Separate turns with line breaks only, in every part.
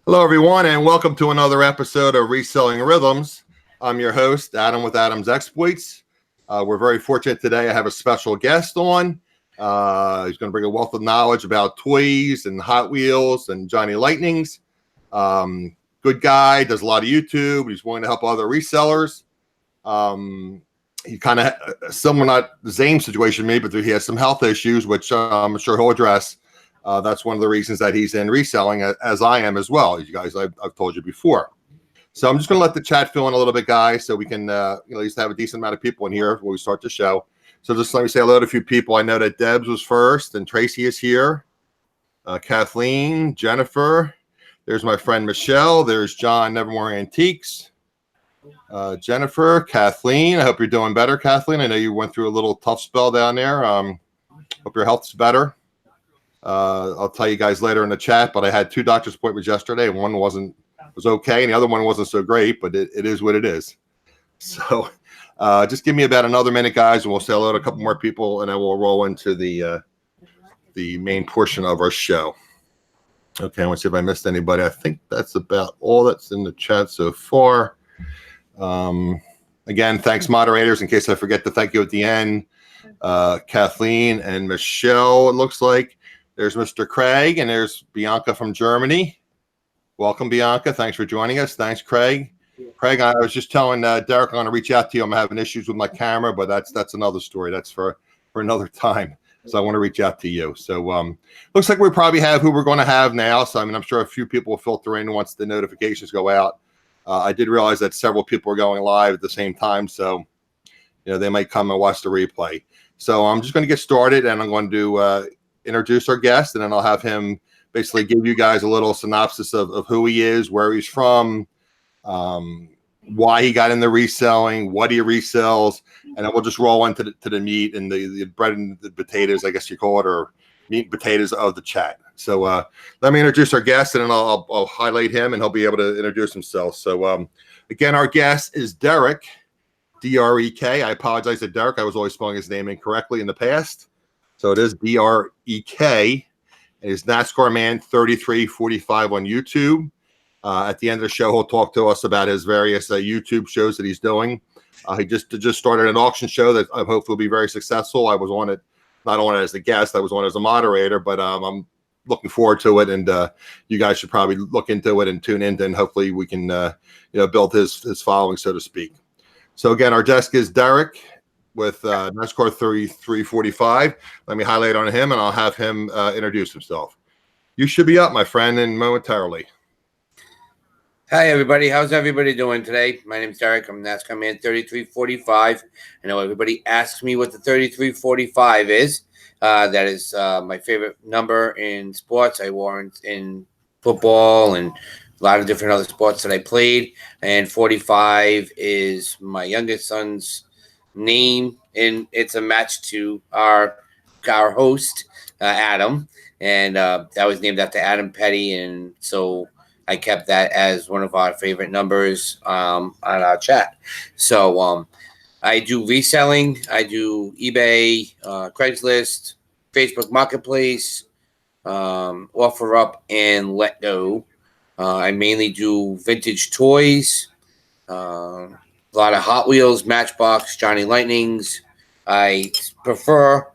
Hello, everyone, and welcome to another episode of Reselling Rhythms. I'm your host, Adam with Adam's Exploits. We're very fortunate today. I have a special guest on. He's going to bring a wealth of knowledge about toys and Hot Wheels and Johnny Lightnings. Good guy, does a lot of YouTube. He's willing to help other resellers. He kind of similar, not the same situation to me, but he has some health issues, which I'm sure he'll address. That's one of the reasons that he's in reselling, as I am as well. As you guys, I've told you before. So I'm just going to let the chat fill in a little bit, guys, so we can at least have a decent amount of people in here when we start the show. So just let me say hello to a few people. I know that Debs was first, and Tracy is here. Kathleen, Jennifer. There's my friend Michelle. There's John, Nevermore Antiques. Jennifer, Kathleen. I hope you're doing better, Kathleen. I know you went through a little tough spell down there. Hope your health's better. I'll tell you guys later in the chat, but I had 2 doctor's appointments yesterday. One was okay, and the other one wasn't so great, but it is what it is. So just give me about another minute, guys, and we'll say hello to a couple more people, and then we'll roll into the main portion of our show. Okay, I want to see if I missed anybody. I think that's about all that's in the chat so far. Again, thanks, moderators, in case I forget to thank you at the end. Kathleen and Michelle, it looks like. There's Mr. Craig, and there's Bianca from Germany. Welcome, Bianca. Thanks for joining us. Thanks, Craig. Craig, I was just telling Derek I'm going to reach out to you. I'm having issues with my camera, but that's another story. That's for another time. So I want to reach out to you. So looks like we probably have who we're going to have now. So, I'm sure a few people will filter in once the notifications go out. I did realize that several people are going live at the same time. So, they might come and watch the replay. So I'm just going to get started, and I'm going to introduce our guest, and then I'll have him basically give you guys a little synopsis of who he is, where he's from, why he got into reselling, what he resells, and then we'll just roll into the meat and the bread and the potatoes, I guess you call it, or meat and potatoes of the chat. So let me introduce our guest, and then I'll highlight him, and he'll be able to introduce himself. So again, our guest is Derek, D-R-E-K. I apologize to Derek. I was always spelling his name incorrectly in the past. So it is D-R-E-K. It is Nascarman 3345 on YouTube. At the end of the show, he'll talk to us about his various YouTube shows that he's doing. He just started an auction show that I hope will be very successful. I was on it, not on it as a guest. I was on it as a moderator, but I'm looking forward to it. And you guys should probably look into it and tune in, and hopefully we can build his following, so to speak. So again, our desk is Derek with NASCAR 3345. Let me highlight on him, and I'll have him introduce himself. You should be up, my friend, and momentarily.
Hi, everybody. How's everybody doing today? My name's Derek. I'm Nascarman 3345. I know everybody asks me what the 3345 is. That is my favorite number in sports. I wore it in football and a lot of different other sports that I played. And 45 is my youngest son's name, and it's a match to our host, Adam. And that was named after Adam Petty. And so I kept that as one of our favorite numbers on our chat. So I do reselling. I do eBay, Craigslist, Facebook Marketplace, OfferUp, and Let Go. I mainly do vintage toys, a lot of Hot Wheels, Matchbox, Johnny Lightnings. I prefer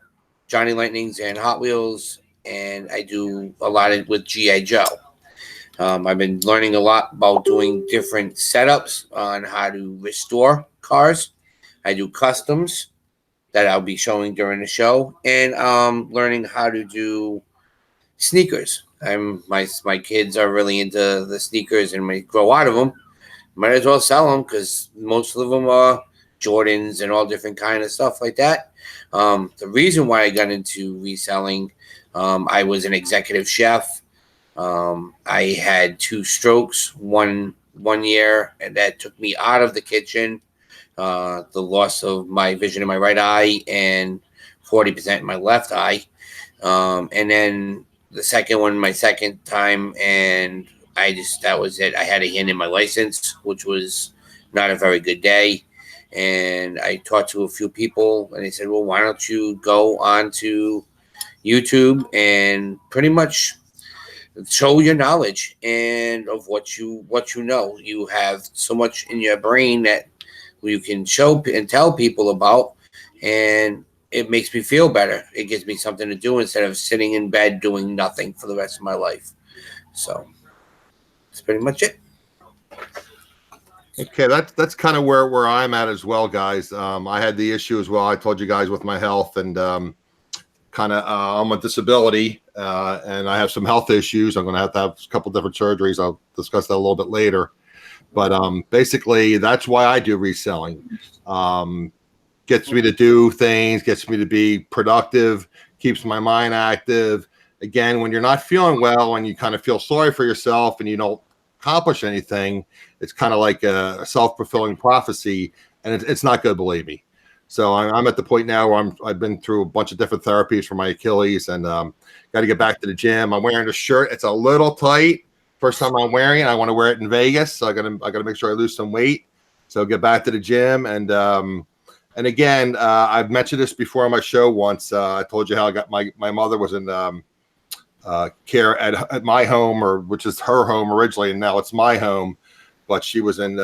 Johnny Lightnings and Hot Wheels, and I do a lot with G.I. Joe. I've been learning a lot about doing different setups on how to restore cars. I do customs that I'll be showing during the show, and learning how to do sneakers. My kids are really into the sneakers, and when they grow out of them, might as well sell them, because most of them are Jordans and all different kind of stuff like that. The reason why I got into reselling, I was an executive chef. I had 2 strokes one year, and that took me out of the kitchen. The loss of my vision in my right eye and 40% in my left eye. And then the second one, my second time, and that was it. I had a hand in my license, which was not a very good day. And I talked to a few people, and they said, well, why don't you go on to YouTube and pretty much show your knowledge and of what you know. You have so much in your brain that you can show and tell people about, and it makes me feel better. It gives me something to do instead of sitting in bed doing nothing for the rest of my life. So that's pretty much it.
Okay, that's kind of where I'm at as well, guys. I had the issue as well. I told you guys with my health, and kind of I'm a disability, and I have some health issues. I'm going to have a couple different surgeries. I'll discuss that a little bit later. But basically, that's why I do reselling. Gets me to do things, gets me to be productive, keeps my mind active. Again, when you're not feeling well and you kind of feel sorry for yourself and you don't accomplish anything, it's kind of like a self-fulfilling prophecy, and it's not good, believe me. So I'm at the point now where I've been through a bunch of different therapies for my Achilles, and got to get back to the gym. I'm wearing a shirt. It's a little tight. First time I'm wearing it. I want to wear it in Vegas, so I gotta make sure I lose some weight. So get back to the gym, and again, I've mentioned this before on my show once. I told you how I got my mother was in care at my home, or which is her home originally, and now it's my home. But she was in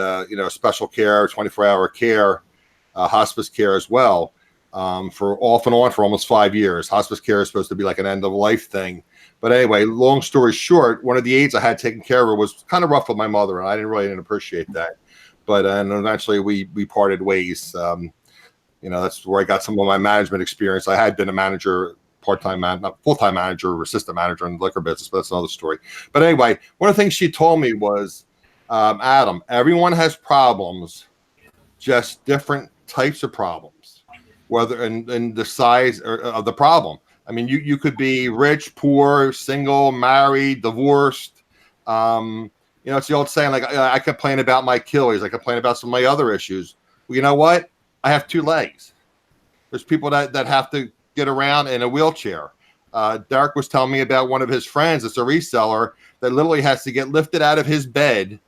special care, 24-hour care, hospice care as well, for off and on for almost 5 years. Hospice care is supposed to be like an end of life thing. But anyway, long story short, one of the aides I had taken care of her was kind of rough with my mother, and I didn't appreciate that. But and eventually we parted ways. That's where I got some of my management experience. I had been a manager, part-time man, not full-time manager or assistant manager in the liquor business, but that's another story. But anyway, one of the things she told me was, Adam, everyone has problems, just different types of problems, whether in the size of the problem. I mean, you could be rich, poor, single, married, divorced. It's the old saying, like, I complain about my Achilles, I complain about some of my other issues. Well, you know what? I have 2 legs. There's people that have to get around in a wheelchair. Derek was telling me about one of his friends that's a reseller that literally has to get lifted out of his bed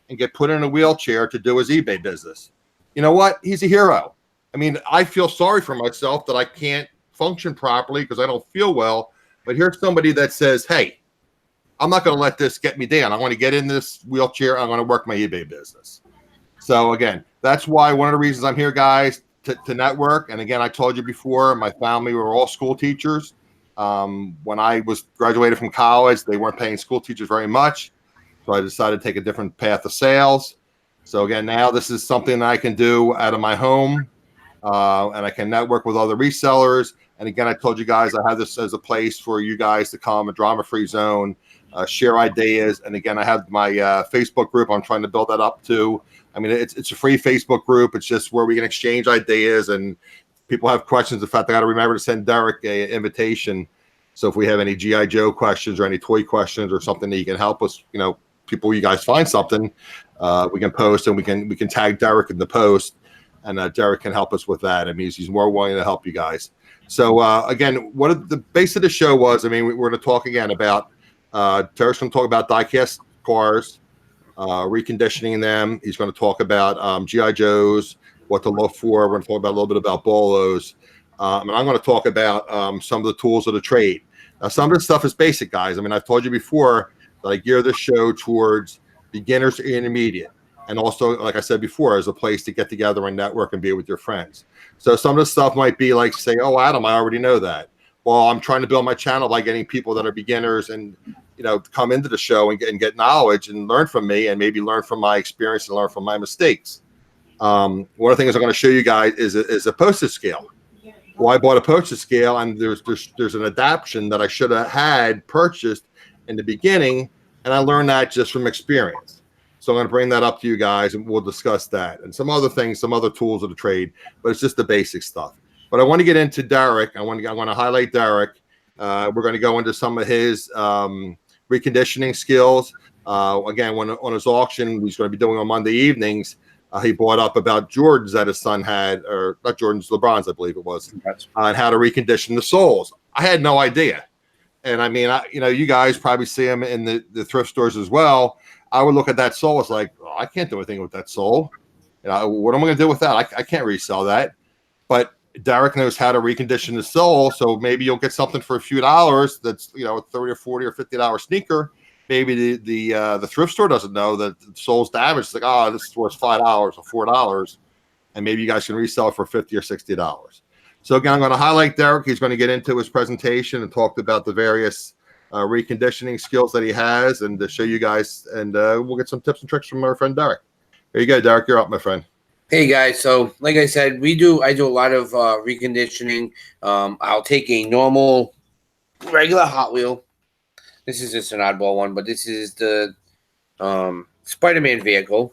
and get put in a wheelchair to do his eBay business. You know what? He's a hero. I mean, I feel sorry for myself that I can't function properly because I don't feel well. But here's somebody that says, hey, I'm not going to let this get me down. I want to get in this wheelchair. I'm going to work my eBay business. So again, that's why one of the reasons I'm here, guys, to network. And again, I told you before, my family were all school teachers. When I was graduated from college, they weren't paying school teachers very much. So I decided to take a different path of sales. So again, now this is something that I can do out of my home, and I can network with other resellers. And again, I told you guys I have this as a place for you guys to come, a drama-free zone, share ideas. And again, I have my Facebook group. I'm trying to build that up too. I mean, it's a free Facebook group. It's just where we can exchange ideas, and people have questions. In fact, I got to remember to send Derek an invitation. So if we have any G.I. Joe questions or any toy questions or something that you can help us, people, you guys find something, we can post, and we can tag Derek in the post, and Derek can help us with that. I mean, he's more willing to help you guys. So again, what the base of the show was, I mean, we're going to talk again about Derek's going to talk about die-cast cars, reconditioning them. He's going to talk about G.I. Joes, what to look for. We're going to talk about a little bit about bolos, and I'm going to talk about some of the tools of the trade. Now, some of this stuff is basic, guys. I mean, I've told you before that I gear this show towards beginners to intermediate, and also, like I said before, as a place to get together and network and be with your friends. So some of the stuff might be like, say, oh, Adam, I already know that. Well, I'm trying to build my channel by getting people that are beginners and come into the show and get knowledge and learn from me, and maybe learn from my experience and learn from my mistakes. One of the things I'm going to show you guys is a postage scale. Well, I bought a postage scale, and there's an adaptation that I should have had purchased in the beginning, and I learned that just from experience. So I'm going to bring that up to you guys, and we'll discuss that and some other things, some other tools of the trade, but it's just the basic stuff. But I want to get into Derek. I want to highlight Derek. We're going to go into some of his reconditioning skills. Again, on his auction, he's going to be doing on Monday evenings, he brought up about Jordans that his son had, or not Jordans, LeBrons, I believe it was, and how to recondition the soles. I had no idea. And I mean, you guys probably see them in the thrift stores as well. I would look at that sole. It's like, oh, I can't do anything with that sole. What am I going to do with that? I can't resell that. But Derek knows how to recondition the sole, so maybe you'll get something for a few dollars that's, a $30 or $40 or $50 sneaker, maybe the thrift store doesn't know that the soul's damaged. It's like, oh, this is worth $5 or $4, and maybe you guys can resell it for $50 or $60. So again, I'm going to highlight Derek. He's going to get into his presentation and talk about the various reconditioning skills that he has, and to show you guys, and we'll get some tips and tricks from our friend Derek. There you go, Derek. You're up, my friend.
Hey guys, so like I said, I do a lot of reconditioning. I'll take a normal, regular Hot Wheel. This is just an oddball one, but this is the Spider-Man vehicle.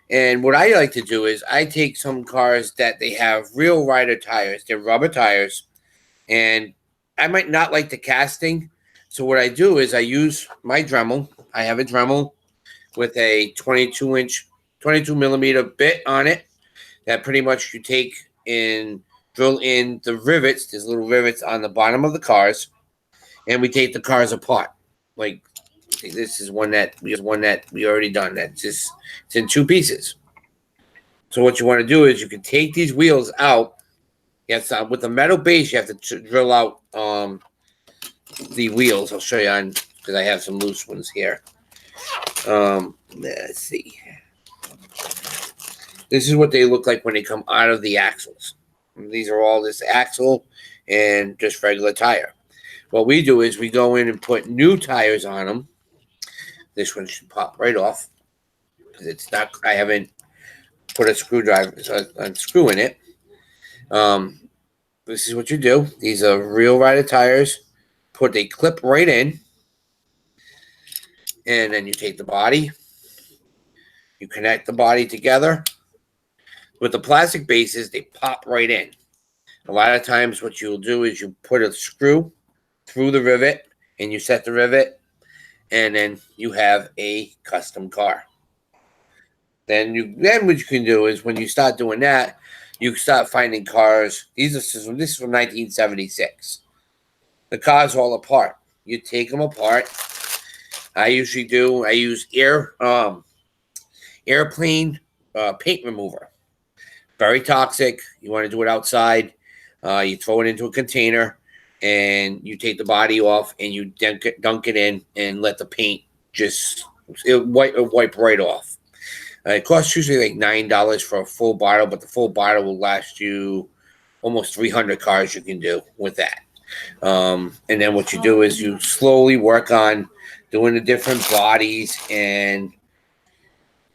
And what I like to do is I take some cars that they have real rider tires. They're rubber tires. And I might not like the casting. So what I do is I use my Dremel. I have a Dremel with a 22 millimeter bit on it that pretty much you take and drill in the rivets. There's little rivets on the bottom of the cars. And we take the cars apart. Like, this is one that we already done. It's in two pieces. So what you want to do is you can take these wheels out. Yes, with the metal base, you have to drill out the wheels. I'll show you on, because I have some loose ones here. Let's see. This is what they look like when they come out of the axles. These are all this axle and just regular tire. What we do is we go in and put new tires on them. This one should pop right off because it's not. I haven't put a screw in it. This is what you do. These are real rider tires. Put a clip right in, and then you take the body. You connect the body together. With the plastic bases, they pop right in. A lot of times, what you'll do is you put a screw through the rivet, and you set the rivet, and then you have a custom car. Then what you can do is when you start doing that, you start finding cars. This is from 1976. The cars all apart. You take them apart. I use airplane paint remover. Very toxic. You want to do it outside. You throw it into a container, and you take the body off, and you dunk it in, and let the paint wipe right off. It costs usually like $9 for a full bottle, but the full bottle will last you almost 300 cars you can do with that. And then what you do is you slowly work on doing the different bodies, and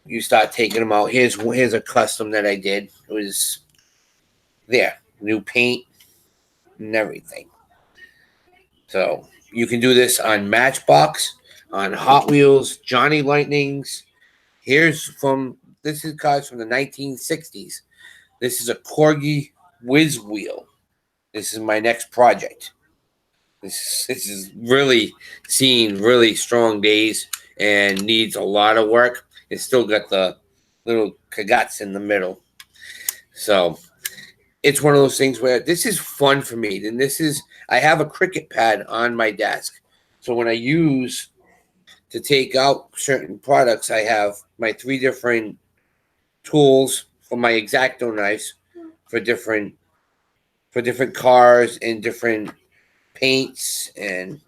you start taking them out. Here's a custom that I did. It was there, new paint and everything. So you can do this on Matchbox, on Hot Wheels, Johnny Lightnings. This is cars from the 1960s. This is a Corgi Whiz Wheel. This is my next project. This is really seen really strong days and needs a lot of work. It's still got the little kagats in the middle. So it's one of those things where this is fun for me. And I have a Cricut pad on my desk. So when I use to take out certain products, I have my 3 different tools for my X-Acto knives for different cars and different paints. And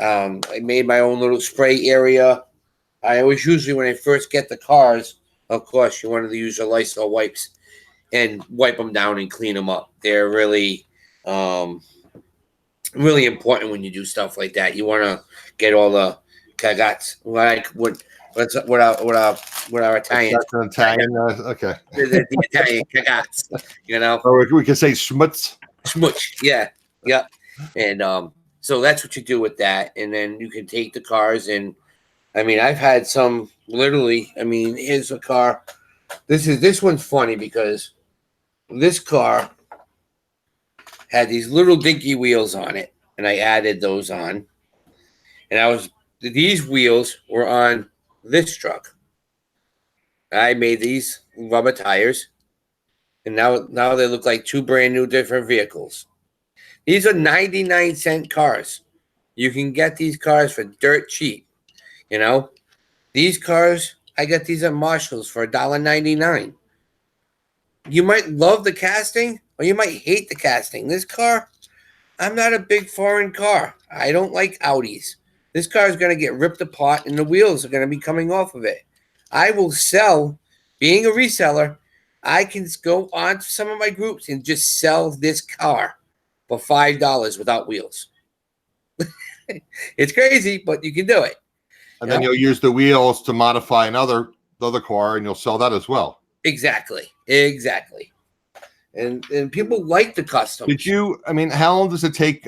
I made my own little spray area. I always usually, when I first get the cars, of course, you want to use your Lysol wipes and wipe them down and clean them up. They're really, really important when you do stuff like that. You want to get all the kagats, like what our Italian.
That's an Italian. Okay.
The Italian kagats,
Or we could say schmutz.
Schmutz, yeah. And so that's what you do with that, and then you can take the cars and. I mean, I've had some literally. I mean, here's a car. This one's funny because this car had these little dinky wheels on it, and I added those on. And these wheels were on this truck. I made these rubber tires, and now they look like 2 brand new different vehicles. These are 99-cent cars. You can get these cars for dirt cheap. These cars, I got these at Marshall's for $1.99. You might love the casting or you might hate the casting. This car, I'm not a big foreign car. I don't like Audis. This car is going to get ripped apart and the wheels are going to be coming off of it. I will sell, being a reseller, I can go on to some of my groups and just sell this car for $5 without wheels. It's crazy, but you can do it.
And then you'll use the wheels to modify the other car, and you'll sell that as well.
Exactly. And people like the customs.
Did you? I mean, how long does it take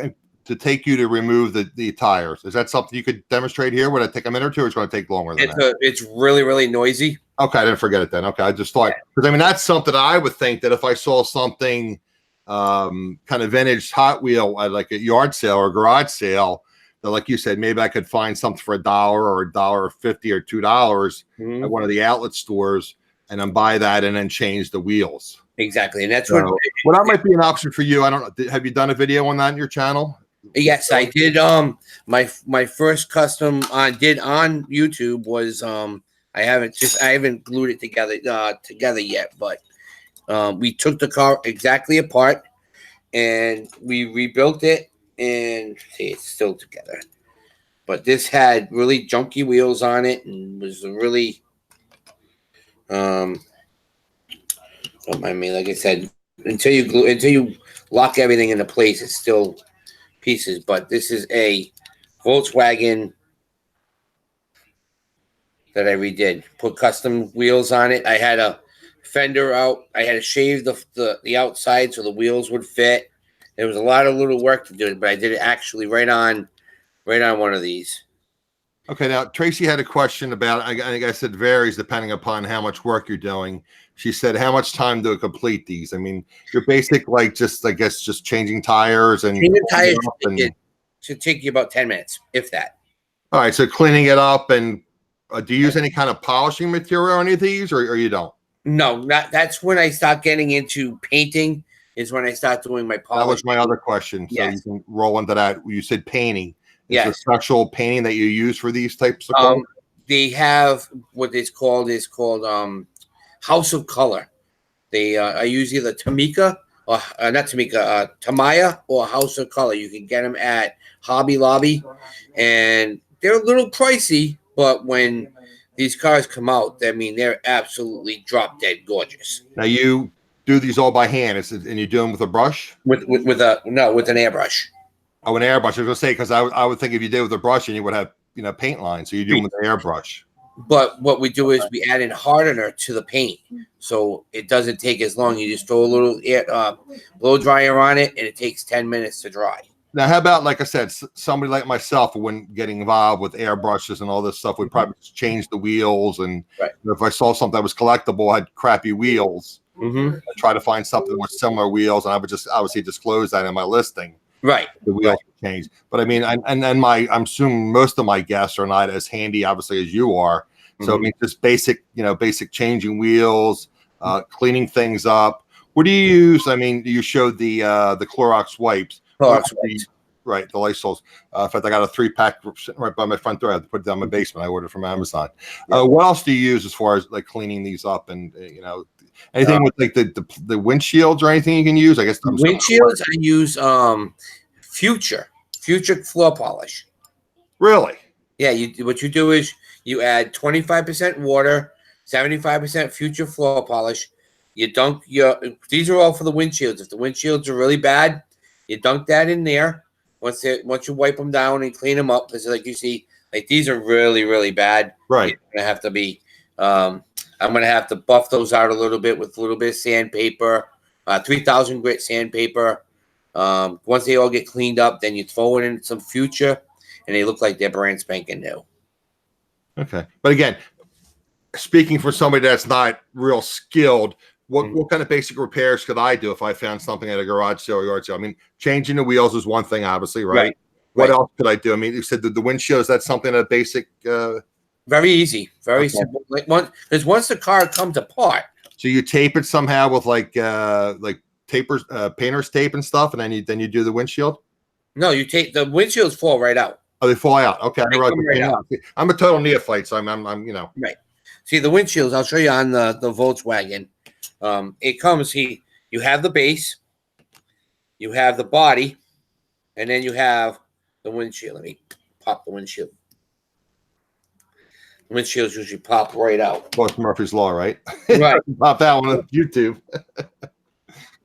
you to remove the tires? Is that something you could demonstrate here? Would it take a minute or two, or it's going to take longer than that?
It's really, really noisy.
Okay, I didn't forget it then. Okay, I just thought, because I mean, that's something I would think that if I saw something kind of vintage Hot Wheel at like a yard sale or garage sale, that, like you said, maybe I could find something for $1 or $1.50 or $2 at one of the outlet stores, and then buy that and then change the wheels.
Exactly, and that's
well, that might be an option for you. I don't know. Have you done a video on that in your channel?
Yes, I did. My first custom I did on YouTube was I haven't glued it together yet, but we took the car exactly apart and we rebuilt it, and see, it's still together. But this had really junky wheels on it and was really don't mind me, like I said, until you lock everything into place, it's still pieces. But this is a Volkswagen that I redid. Put custom wheels on it. I had a fender out. I had to shave the outside so the wheels would fit. There was a lot of little work to do it, but I did it actually right on one of these.
Okay, now Tracy had a question about, I guess it varies depending upon how much work you're doing. She said, how much time to complete these? I mean, you're basic, like just, I guess, just changing tires and
changing tires should take you about 10 minutes, if that.
All right, so cleaning it up, and do you use any kind of polishing material on any of these, or you don't?
No, that's when I start getting into painting, is when I start doing my polish.
That was my other question. So you can roll into that. You said painting. Is there special painting that you use for these types of cars?
They have what is called House of Color. They I use either Tamika or not Tamika, Tamaya or House of Color. You can get them at Hobby Lobby, and they're a little pricey, but when these cars come out, I mean, they're absolutely drop dead gorgeous.
Now you do these all by hand, and you do them with a brush?
With an airbrush.
Oh, an airbrush. I was going to say, because I would think if you did with a brush, and you would have paint lines, so you do them with an airbrush.
But what we do is we add in hardener to the paint, so it doesn't take as long. You just throw a little blow dryer on it, and it takes 10 minutes to dry.
Now, how about, like I said, somebody like myself, when getting involved with airbrushes and all this stuff, would probably just change the wheels. And if I saw something that was collectible, had crappy wheels, I'd try to find something with similar wheels, and I would just obviously disclose that in my listing.
Right.
The wheels change. But I mean, and then I'm assuming most of my guests are not as handy, obviously, as you are. So I mean, just basic changing wheels, cleaning things up. What do you use? I mean, you showed the Clorox wipes. Right, the Lysols. In fact, I got a 3-pack sitting right by my front door. I had to put it down in my basement. I ordered from Amazon. What else do you use as far as like cleaning these up, and anything with like the windshields or anything you can use? I guess
windshields. I use Future floor polish.
Really?
Yeah. What you do is you add 25% water, 75% Future floor polish. You dunk these are all for the windshields. If the windshields are really bad, you dunk that in there. Once you wipe them down and clean them up, because like you see, like these are really, really bad.
Right.
You're gonna have to be. I'm gonna have to buff those out a little bit with a little bit of sandpaper, 3,000 grit sandpaper. Once they all get cleaned up, then you throw it in some Future, and they look like they're brand spanking new.
Okay, but again, speaking for somebody that's not real skilled, what kind of basic repairs could I do if I found something at a garage sale or yard sale? I mean, changing the wheels is one thing, obviously, right? What else could I do? I mean, you said the windshield, is that something that basic?
Very easy, very simple. Like because once the car comes apart,
so you tape it somehow with like tapers, painter's tape and stuff, and then you do the windshield.
No, you take the windshields fall right out.
Oh, they fall out. Okay,
out.
I'm a total neophyte, so I'm
right. See the windshields. I'll show you on the Volkswagen. It comes. You have the base, you have the body, and then you have the windshield. Let me pop the windshield. The windshields usually pop right out.
Well, it's Murphy's Law, right?
Right.
Pop that one on YouTube.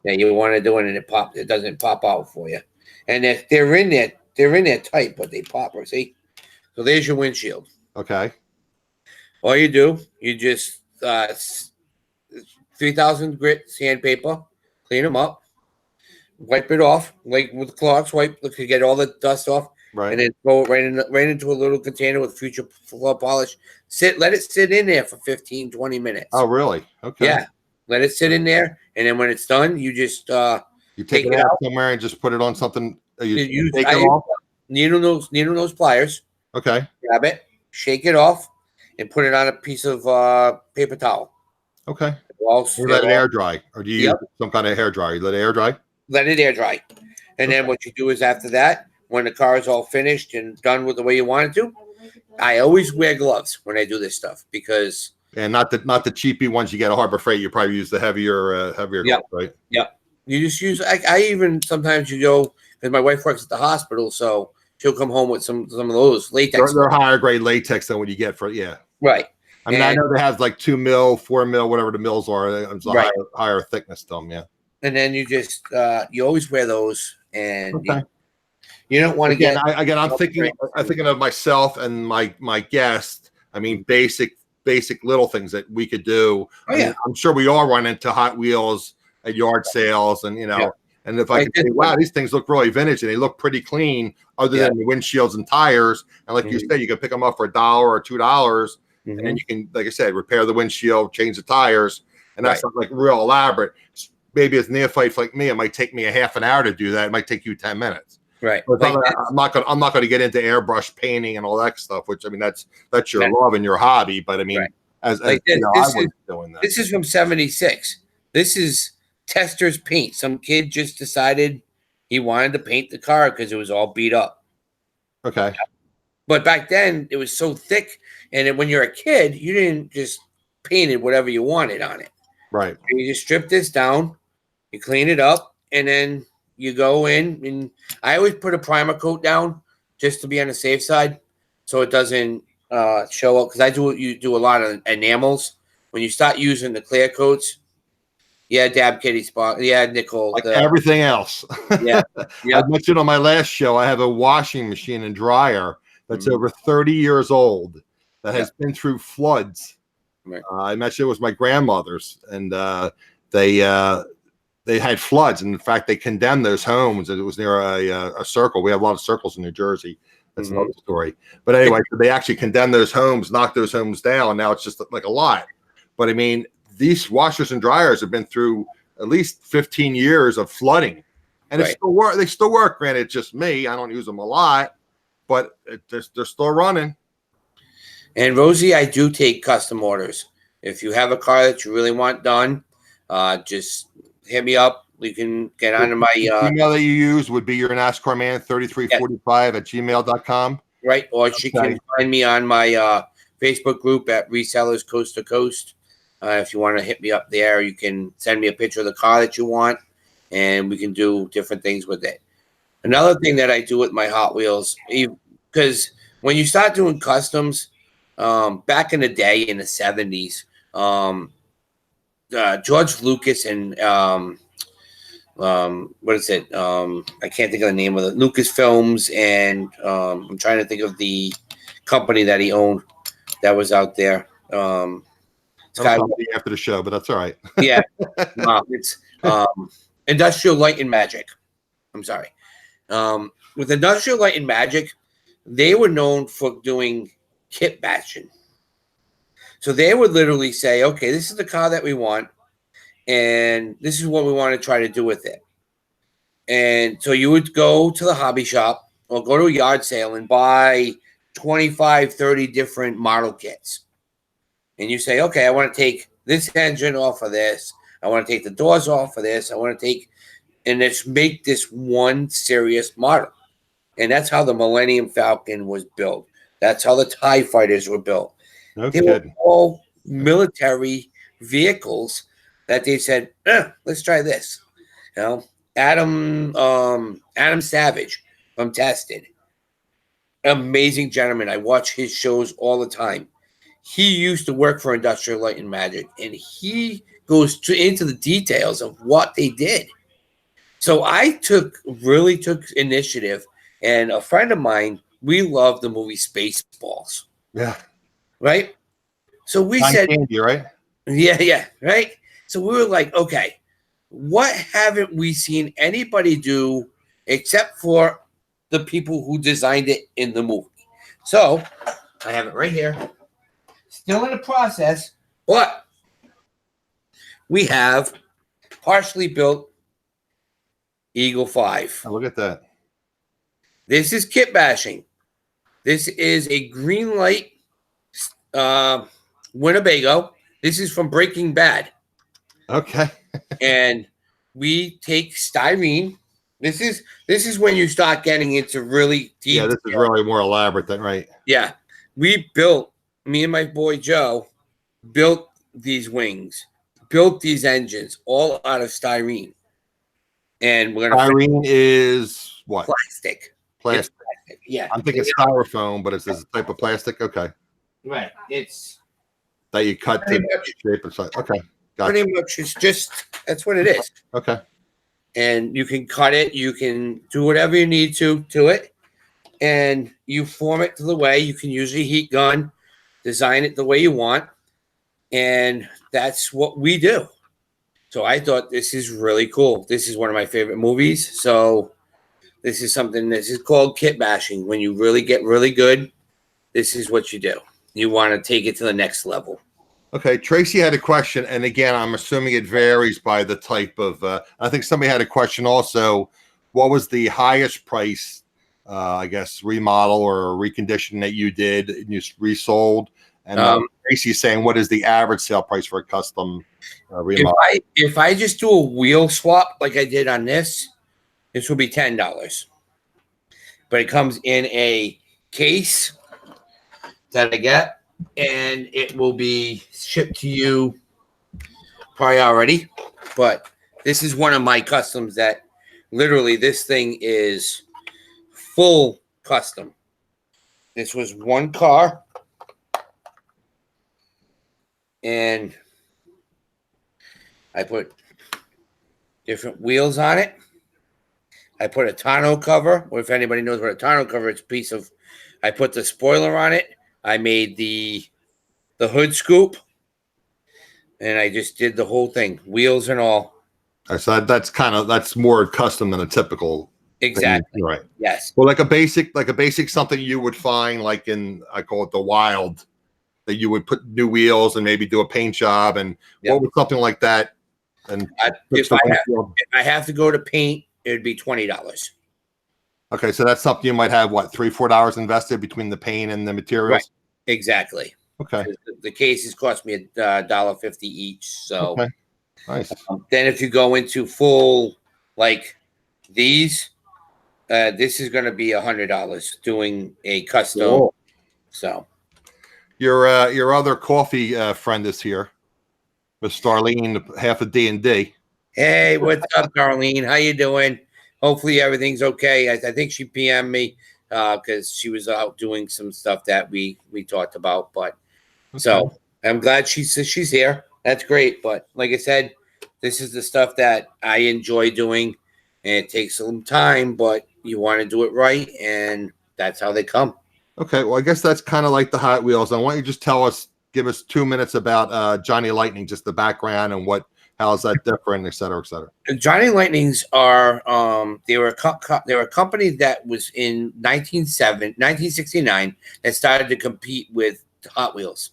Yeah, you want to do it and it doesn't pop out for you. And they're in there tight, but they pop. See? So there's your windshield.
Okay.
All you do, you just 3,000 grit sandpaper, clean them up, wipe it off, like with cloths, to get all the dust off,
Right.
and then throw it right into a little container with future floor polish. Let it sit in there for 15, 20 minutes.
Oh, really? Okay.
Yeah. Let it sit in there, and then when it's done, you just
you take it out somewhere and just put it on something. You take it off.
Needle nose pliers.
Okay.
Grab it, shake it off, and put it on a piece of paper towel.
Okay. You let it air dry, or do you use some kind of hair dryer? You let it air dry.
Let it air dry, and then what you do is after that, when the car is all finished and done with the way you want it to, I always wear gloves when I do this stuff because.
And not the cheapy ones you get at Harbor Freight. You probably use the heavier gloves, right?
Yep. You just use. I even sometimes you go because my wife works at the hospital, so she'll come home with some of those latex.
They're higher grade latex than what you get for
right.
I mean, I know they have like 2 mil, 4 mil, whatever the mils are. It's a higher thickness to them, yeah.
And then you just you always wear those, and you don't want to get.
I'm thinking of myself and my guest. I mean, basic little things that we could do.
Oh, yeah.
I'm sure we all run into Hot Wheels at yard sales, and and if I could say, wow, these things look really vintage and they look pretty clean, other than the windshields and tires. And like you said, you can pick them up for $1 or $2, and then you can, like I said, repair the windshield, change the tires, and that's not like real elaborate. Maybe as neophytes like me, it might take me a half an hour to do that. It might take you 10 minutes.
Right.
Like I'm not going to get into airbrush painting and all that stuff, which I mean that's your love and your hobby. But I mean, I was doing that.
This is from '76. This is tester's paint. Some kid just decided he wanted to paint the car because it was all beat up.
Okay.
But back then it was so thick, and when you're a kid, you didn't just paint it whatever you wanted on it.
Right.
You just strip this down, you clean it up, and then you go in, and I always put a primer coat down just to be on the safe side, so it doesn't show up. Because you do a lot of enamels. When you start using the clear coats, Dab Kitty Spot, Nickel,
like everything else.
Yeah.
I mentioned on my last show, I have a washing machine and dryer that's over 30 years old that has been through floods. Right. I mentioned it was my grandmother's, and they had floods. And in fact, they condemned those homes. It was near a circle. We have a lot of circles in New Jersey. That's another story. But anyway, so they actually condemned those homes, knocked those homes down. Now it's just like a lot. But I mean, these washers and dryers have been through at least 15 years of flooding, and it still work. They still work. Granted, it's just me. I don't use them a lot, but they're still running.
And Rosie, I do take custom orders. If you have a car that you really want done, just hit me up. We can get onto my
email that you use would be your Nascarman 3345 at gmail.com.
Right. Or she can find me on my Facebook group at Resellers Coast to Coast. If you want to hit me up there, you can send me a picture of the car that you want, and we can do different things with it. Another thing that I do with my Hot Wheels, because when you start doing customs, back in the day in the 70s, George Lucas and what is it? I can't think of the name of it. Lucasfilms, and I'm trying to think of the company that he owned that was out there.
After the show, but that's all right.
Yeah, it's Industrial Light and Magic. I'm sorry. With Industrial Light and Magic, they were known for doing kit batching. So they would literally say, okay, this is the car that we want, and this is what we want to try to do with it. And so you would go to the hobby shop or go to a yard sale and buy 25, 30 different model kits. And you say, okay, I want to take this engine off of this. I want to take the doors off of this. I want to take, and let's make this one serious model. And that's how the Millennium Falcon was built. That's how the TIE fighters were built. They were all military vehicles that they said, let's try this. Adam Savage from Tested. amazing gentleman. I watch his shows all the time. He used to work for Industrial Light and Magic, and he goes into the details of what they did. So I really took initiative, and a friend of mine, we love the movie Spaceballs,
Yeah.
right? So we
John
said,
Candy, right?
yeah, right. So we were like, okay, what haven't we seen anybody do except for the people who designed it in the movie? So I have it right here, still in the process, but we have partially built Eagle 5.
Oh, look at that.
This is kit bashing. This is a green light Winnebago. This is from Breaking Bad.
Okay.
And we take styrene. This is when you start getting into really deep.
Yeah, this is really more elaborate than right.
Yeah. Me and my boy Joe built these wings, built these engines all out of styrene. And we're gonna
Styrene is what?
plastic.
Plastic.
Plastic. Yeah.
I'm thinking styrofoam, but it's this type of plastic. Okay.
Right. It's
That you cut to shape or size. Okay. Gotcha.
pretty much it's just that's what it is.
Okay.
And you can cut it, you can do whatever you need to it, and you form it to the way you can use a heat gun, design it the way you want, and that's what we do. So I thought this is really cool. This is one of my favorite movies. So this is called kit bashing. When you really get really good, this is what you do. You want to take it to the next level.
Okay. Tracy had a question, and again, I'm assuming it varies by the type of. I think somebody had a question also. What was the highest price, I guess, remodel or recondition that you did and you resold? And Tracy's saying, what is the average sale price for a custom remodel?
If I just do a wheel swap like I did on this will be $10. But it comes in a case that I get, and it will be shipped to you priority. But this is one of my customs that literally this thing is full custom. This was one car, and I put different wheels on it. I put a tonneau cover, or if anybody knows what a tonneau cover, it's a piece of. I put the spoiler on it. I made the hood scoop, and I just did the whole thing, wheels and all.
So that's more custom than a typical.
Exactly.
Thing. Right.
Yes.
Well, like a basic something you would find like in, I call it the wild, that you would put new wheels and maybe do a paint job. And what would something like that? And
if I have to go to paint, it would be $20.
Okay, so that's something you might have what, $3-4 invested between the paint and the materials.
Right. Exactly.
Okay.
The cases cost me $1.50 each. So
okay. Nice.
Then if you go into full like these, this is going to be $100 doing a custom.
Cool.
So
your other coffee friend is here, Miss Starlene, half of D&D.
Hey, what's up, Darlene? How you doing? Hopefully everything's okay. I think she PM'd me because she was out doing some stuff that we talked about. But so I'm glad she's here. That's great. But like I said, this is the stuff that I enjoy doing, and it takes some time, but you want to do it right, and that's how they come.
Okay, well, I guess that's kind of like the Hot Wheels. I want you to just give us 2 minutes about Johnny Lightning, just the background and how is that different, et cetera, et cetera.
Johnny Lightnings are they were a company that was in 1969 that started to compete with Hot Wheels.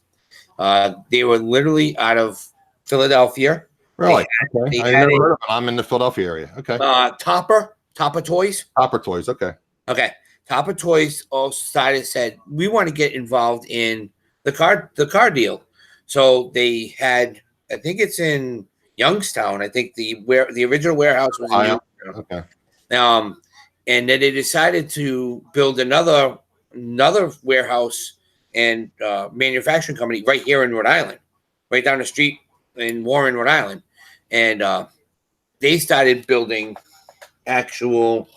They were literally out of Philadelphia.
Really? Okay. I never heard of it. I'm in the Philadelphia area. Okay.
Topper Toys.
Topper Toys. Okay.
Okay. Topper Toys also said we want to get involved in the car deal. So they had, I think it's in Youngstown. I think the original warehouse was in Youngstown.
Okay.
And then they decided to build another warehouse and manufacturing company right here in Rhode Island, right down the street in Warren, Rhode Island. And they started building actual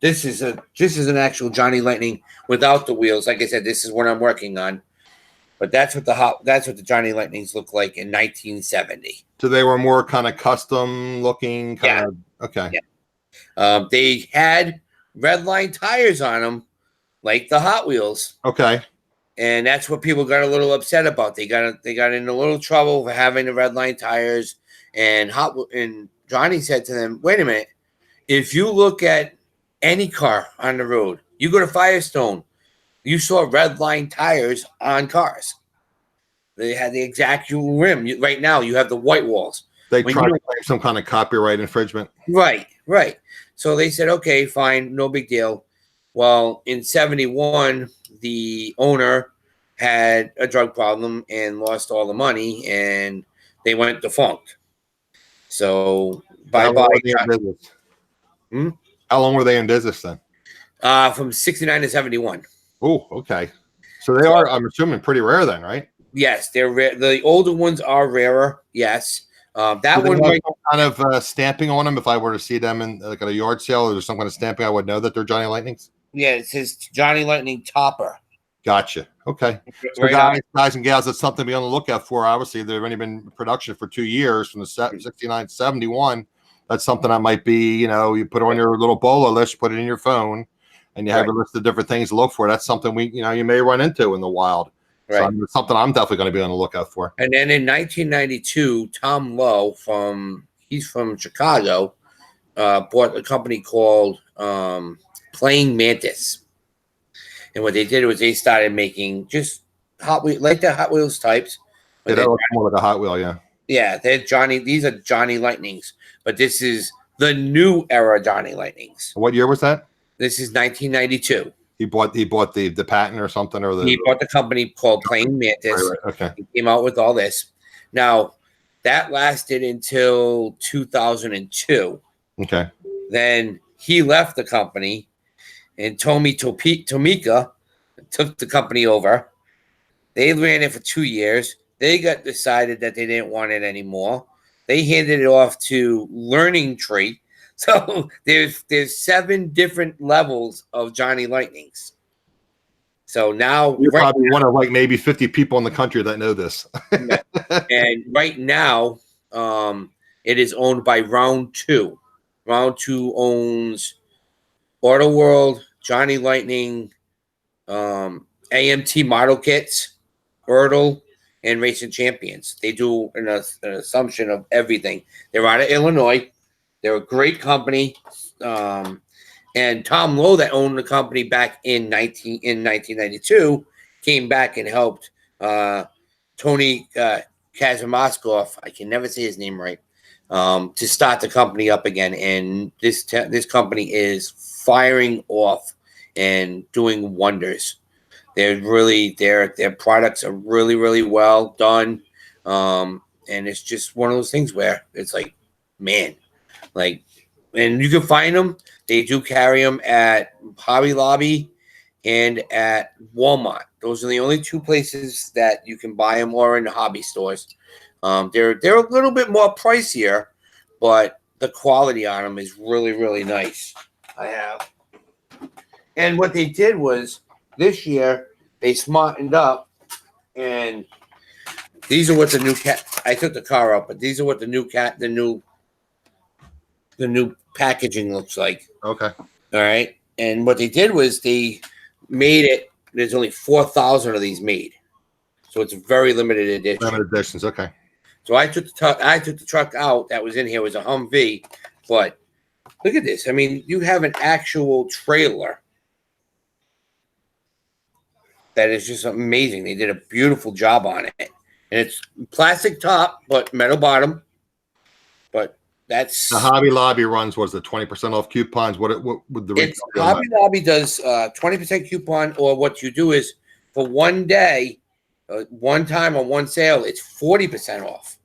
This is an actual Johnny Lightning without the wheels. Like I said, this is what I'm working on. But that's what the Johnny Lightnings look like in 1970.
So they were more kind of custom looking, kind of. Okay.
Yeah. They had red line tires on them, like the Hot Wheels.
Okay.
And that's what people got a little upset about. They got in a little trouble for having the red line tires. And Johnny said to them, "Wait a minute. If you look at any car on the road, you go to Firestone, you saw red line tires on cars. They had the exact rim. Right now, you have the white walls.
They tried to claim some kind of copyright infringement.
Right. So they said, okay, fine, no big deal. Well, in 71, the owner had a drug problem and lost all the money, and they went defunct. So bye-bye.
How long were they in business then?
From 69 to 71.
Oh, okay. So they are, I'm assuming, pretty rare then, right?
Yes, they're rare. The older ones are rarer. Yes. That one
have some kind of stamping on them. If I were to see them in like at a yard sale, or there's some kind of stamping, I would know that they're Johnny Lightnings.
Yeah, it says Johnny Lightning Topper.
Gotcha. Okay. So guys and gals, that's something to be on the lookout for. Obviously, they've only been in production for 2 years from the 69 to 71. That's something that might be, you put on your little BOLA list, put it in your phone, and you have a list of different things to look for. That's something you may run into in the wild. Right. So it's something I'm definitely going to be on the lookout for.
And then in 1992, Tom Lowe he's from Chicago, bought a company called Playing Mantis. And what they did was they started making just Hot Wheels, like the Hot Wheels types.
Yeah, that looks more like a Hot Wheel, yeah.
Yeah, these are Johnny Lightnings, but this is the new era Johnny Lightnings.
What year was that?
This is 1992.
He bought the patent or something, or
he bought the company called Playing Mantis.
Right. Okay.
He came out with all this. Now that lasted until 2002.
Okay.
Then he left the company, and Tomika took the company over. They ran it for 2 years. They got decided that they didn't want it anymore. They handed it off to Learning Tree. So there's 7 different levels of Johnny Lightnings. So now
you're probably one of like maybe 50 people in the country that know this.
And right now, it is owned by Round 2. Round 2 owns Auto World, Johnny Lightning, AMT Model Kits, Ertl, and Racing Champions. They do an assumption of everything. They're out of Illinois. They're a great company. And Tom Lowe, that owned the company back in 1992, came back and helped Tony Kazamoskov, I can never say his name right, to start the company up again. And this company is firing off and doing wonders. They're really their products are really, really well done. And it's just one of those things where it's like, man, like, and you can find them. They do carry them at Hobby Lobby and at Walmart. Those are the only 2 places that you can buy them, or in the hobby stores. They're a little bit more pricier, but the quality on them is really, really nice. And what they did was this year they smartened up, and these are what the new cat. I took the car up, but these are what the new packaging looks like.
Okay.
All right. And what they did was they made it. There's only 4,000 of these made, so it's a very limited edition.
Limited editions. Okay.
So I took the truck out that was in here. It was a Humvee, but look at this. I mean, you have an actual trailer that is just amazing. They did a beautiful job on it, and it's plastic top but metal bottom. But that's
the Hobby Lobby runs. Was the 20% off coupons? What would the retail
Hobby Lobby does 20% coupon, or what you do is for one day, one time on one sale, it's 40% off.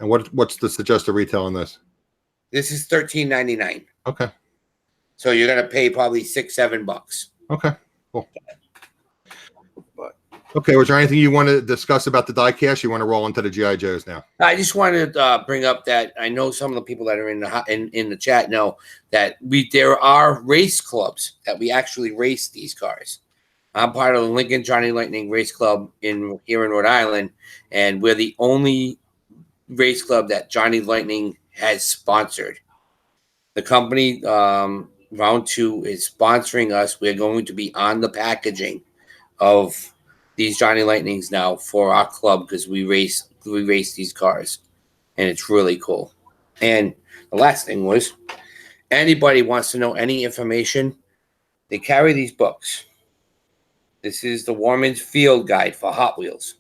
And what's the suggested retail on this?
This is $13.99.
Okay.
So you're gonna pay probably $6-7.
Okay. Cool. Okay, was there anything you want to discuss about the diecast? You want to roll into the GI Joes now?
I just wanted to bring up that I know some of the people that are in the chat know that there are race clubs that we actually race these cars. I'm part of the Lincoln Johnny Lightning Race Club here in Rhode Island, and we're the only race club that Johnny Lightning has sponsored. The company Round 2 is sponsoring us. We're going to be on the packaging of these Johnny Lightnings now for our club because we race these cars, and it's really cool. And the last thing was, anybody wants to know any information, they carry these books. This is the Warman's Field Guide for Hot Wheels.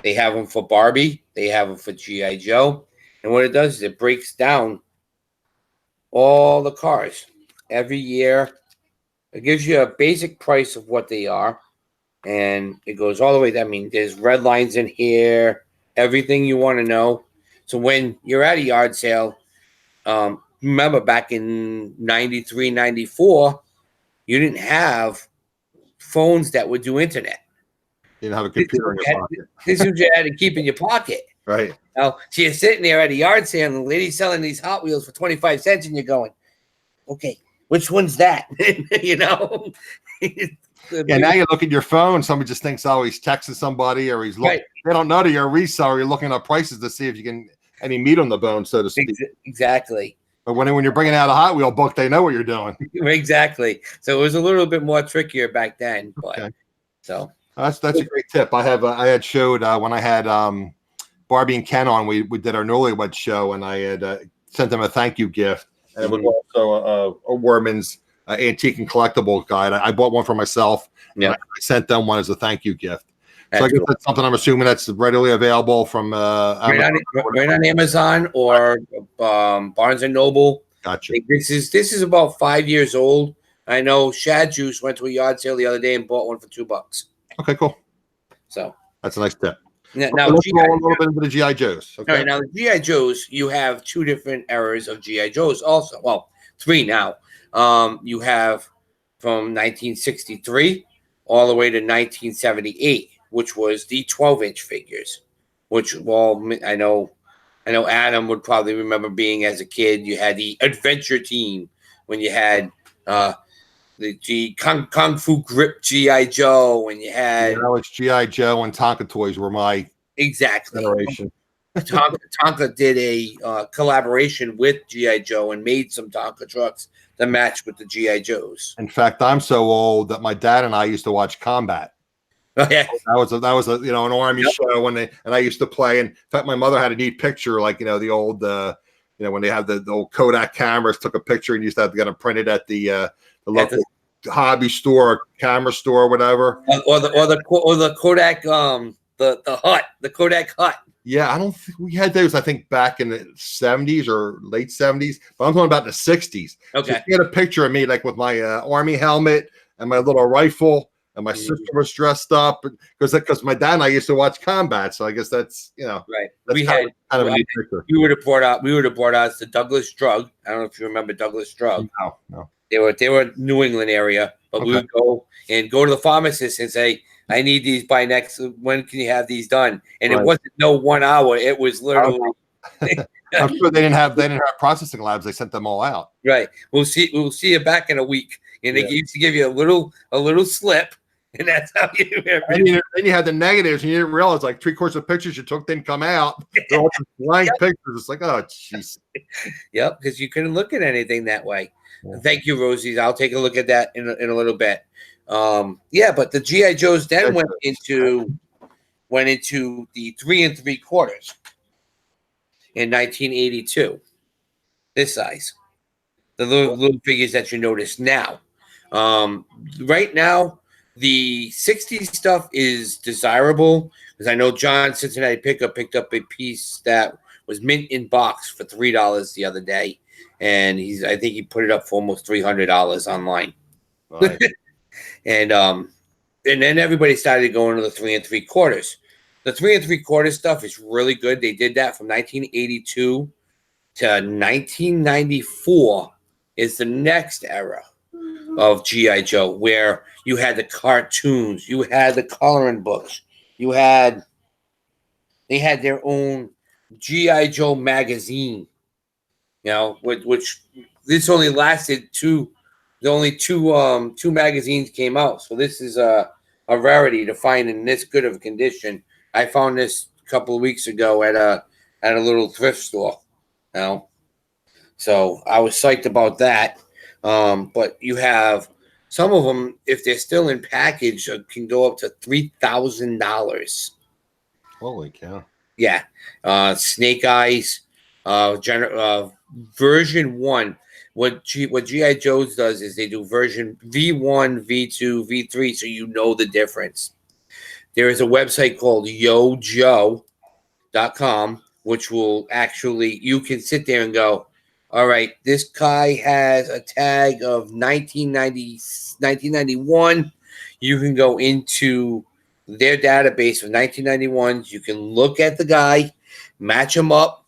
They have them for Barbie. They have them for G.I. Joe. And what it does is it breaks down all the cars every year. It gives you a basic price of what they are. And it goes all the way. I mean, there's red lines in here, everything you want to know. So when you're at a yard sale, remember back in 93, 94, you didn't have phones that would do internet.
You didn't have a computer in your pocket.
This is what you had to keep in your pocket.
Right.
Now, so you're sitting there at a yard sale and the lady's selling these Hot Wheels for 25 cents and you're going, okay, which one's that? You know?
Yeah, now you look at your phone, somebody just thinks, oh, he's texting somebody or he's looking. Right. They don't know that you're a reseller. You're looking at prices to see if you can any meat on the bone, so to speak.
Exactly.
But when you're bringing out a Hot Wheel book, they know what you're doing.
Exactly. So it was a little bit more trickier back then. But
okay.
So
that's a great tip. I had showed when I had Barbie and Ken on, we did our newlywed show, and I had sent them a thank you gift, and it was also a Warman's antique and collectible guide. I bought one for myself.
Yeah,
I sent them one as a thank you gift. So I guess that's something I'm assuming that's readily available from
right on Amazon or Barnes and Noble.
Gotcha.
This is about 5 years old. I know Shad Juice went to a yard sale the other day and bought one for $2.
Okay, cool.
So
that's a nice tip.
Now
let's roll a little bit into the GI Joes. Okay.
All right, now the GI Joes, you have two different eras of GI Joes. Also, well, three now. You have from 1963 all the way to 1978, which was the 12-inch figures. Which, well, I know Adam would probably remember being as a kid. You had the Adventure Team when you had the Kung Fu Grip G.I. Joe, and you had
it's G.I. Joe and Tonka toys were my generation.
Tonka did a collaboration with G.I. Joe and made some Tonka trucks that match with the G.I. Joes.
In fact, I'm so old that my dad and I used to watch Combat.
Oh, yeah.
That was a an Army show and I used to play. And in fact, my mother had a neat picture, like the old when they have the old Kodak cameras, took a picture and used to have to get them printed at the local hobby store, camera store, whatever.
Or the Kodak the Kodak Hut.
Yeah, I don't think we had those. I think back in the 70s or late 70s, but I'm talking about the 60s.
Okay.
So you get a picture of me like with my Army helmet and my little rifle, and my sister was dressed up because my dad and I used to watch Combat. So I guess that's
right.
That's
we
kind of a neat picture.
We would have brought out the Douglas Drug. I don't know if you remember Douglas Drug.
No.
They were New England area, but we would go to the pharmacist and say, I need these by next. When can you have these done? And It wasn't no 1 hour. It was literally.
I'm sure they didn't have processing labs. They sent them all out.
Right. We'll see you back in a week. And they used to give you a little slip, and that's how you.
And then you had the negatives, and you didn't realize like 3/4 of pictures you took didn't come out. They're all just blank pictures. It's like, oh, jeez.
Yep, because you couldn't look at anything that way. Yeah. Thank you, Rosie. I'll take a look at that in a little bit. But the GI Joes then went into the 3 3/4 in 1982. This size, the little figures that you notice now. Right now, the 60s stuff is desirable because I know John Cincinnati picked up a piece that was mint in box for $3 the other day, and I think he put it up for almost $300 online.
Right.
And then everybody started going to the 3 3/4. The 3 3/4 stuff is really good. They did that from 1982 to 1994 is the next era. of GI Joe, where you had the cartoons, you had the coloring books, they had their own GI Joe magazine. Which this only lasted two. The only two magazines came out, so this is a rarity to find in this good of a condition. I found this a couple of weeks ago at a little thrift store. So I was psyched about that. But you have some of them, if they're still in package, can go up to $3,000.
Holy cow!
Yeah, Snake Eyes, version 1. What GI Joe's does is they do version V1, V2, V3, so you know the difference. There is a website called yojoe.com, which will actually, you can sit there and go, all right, this guy has a tag of 1991. You can go into their database of 1991s. You can look at the guy, match him up,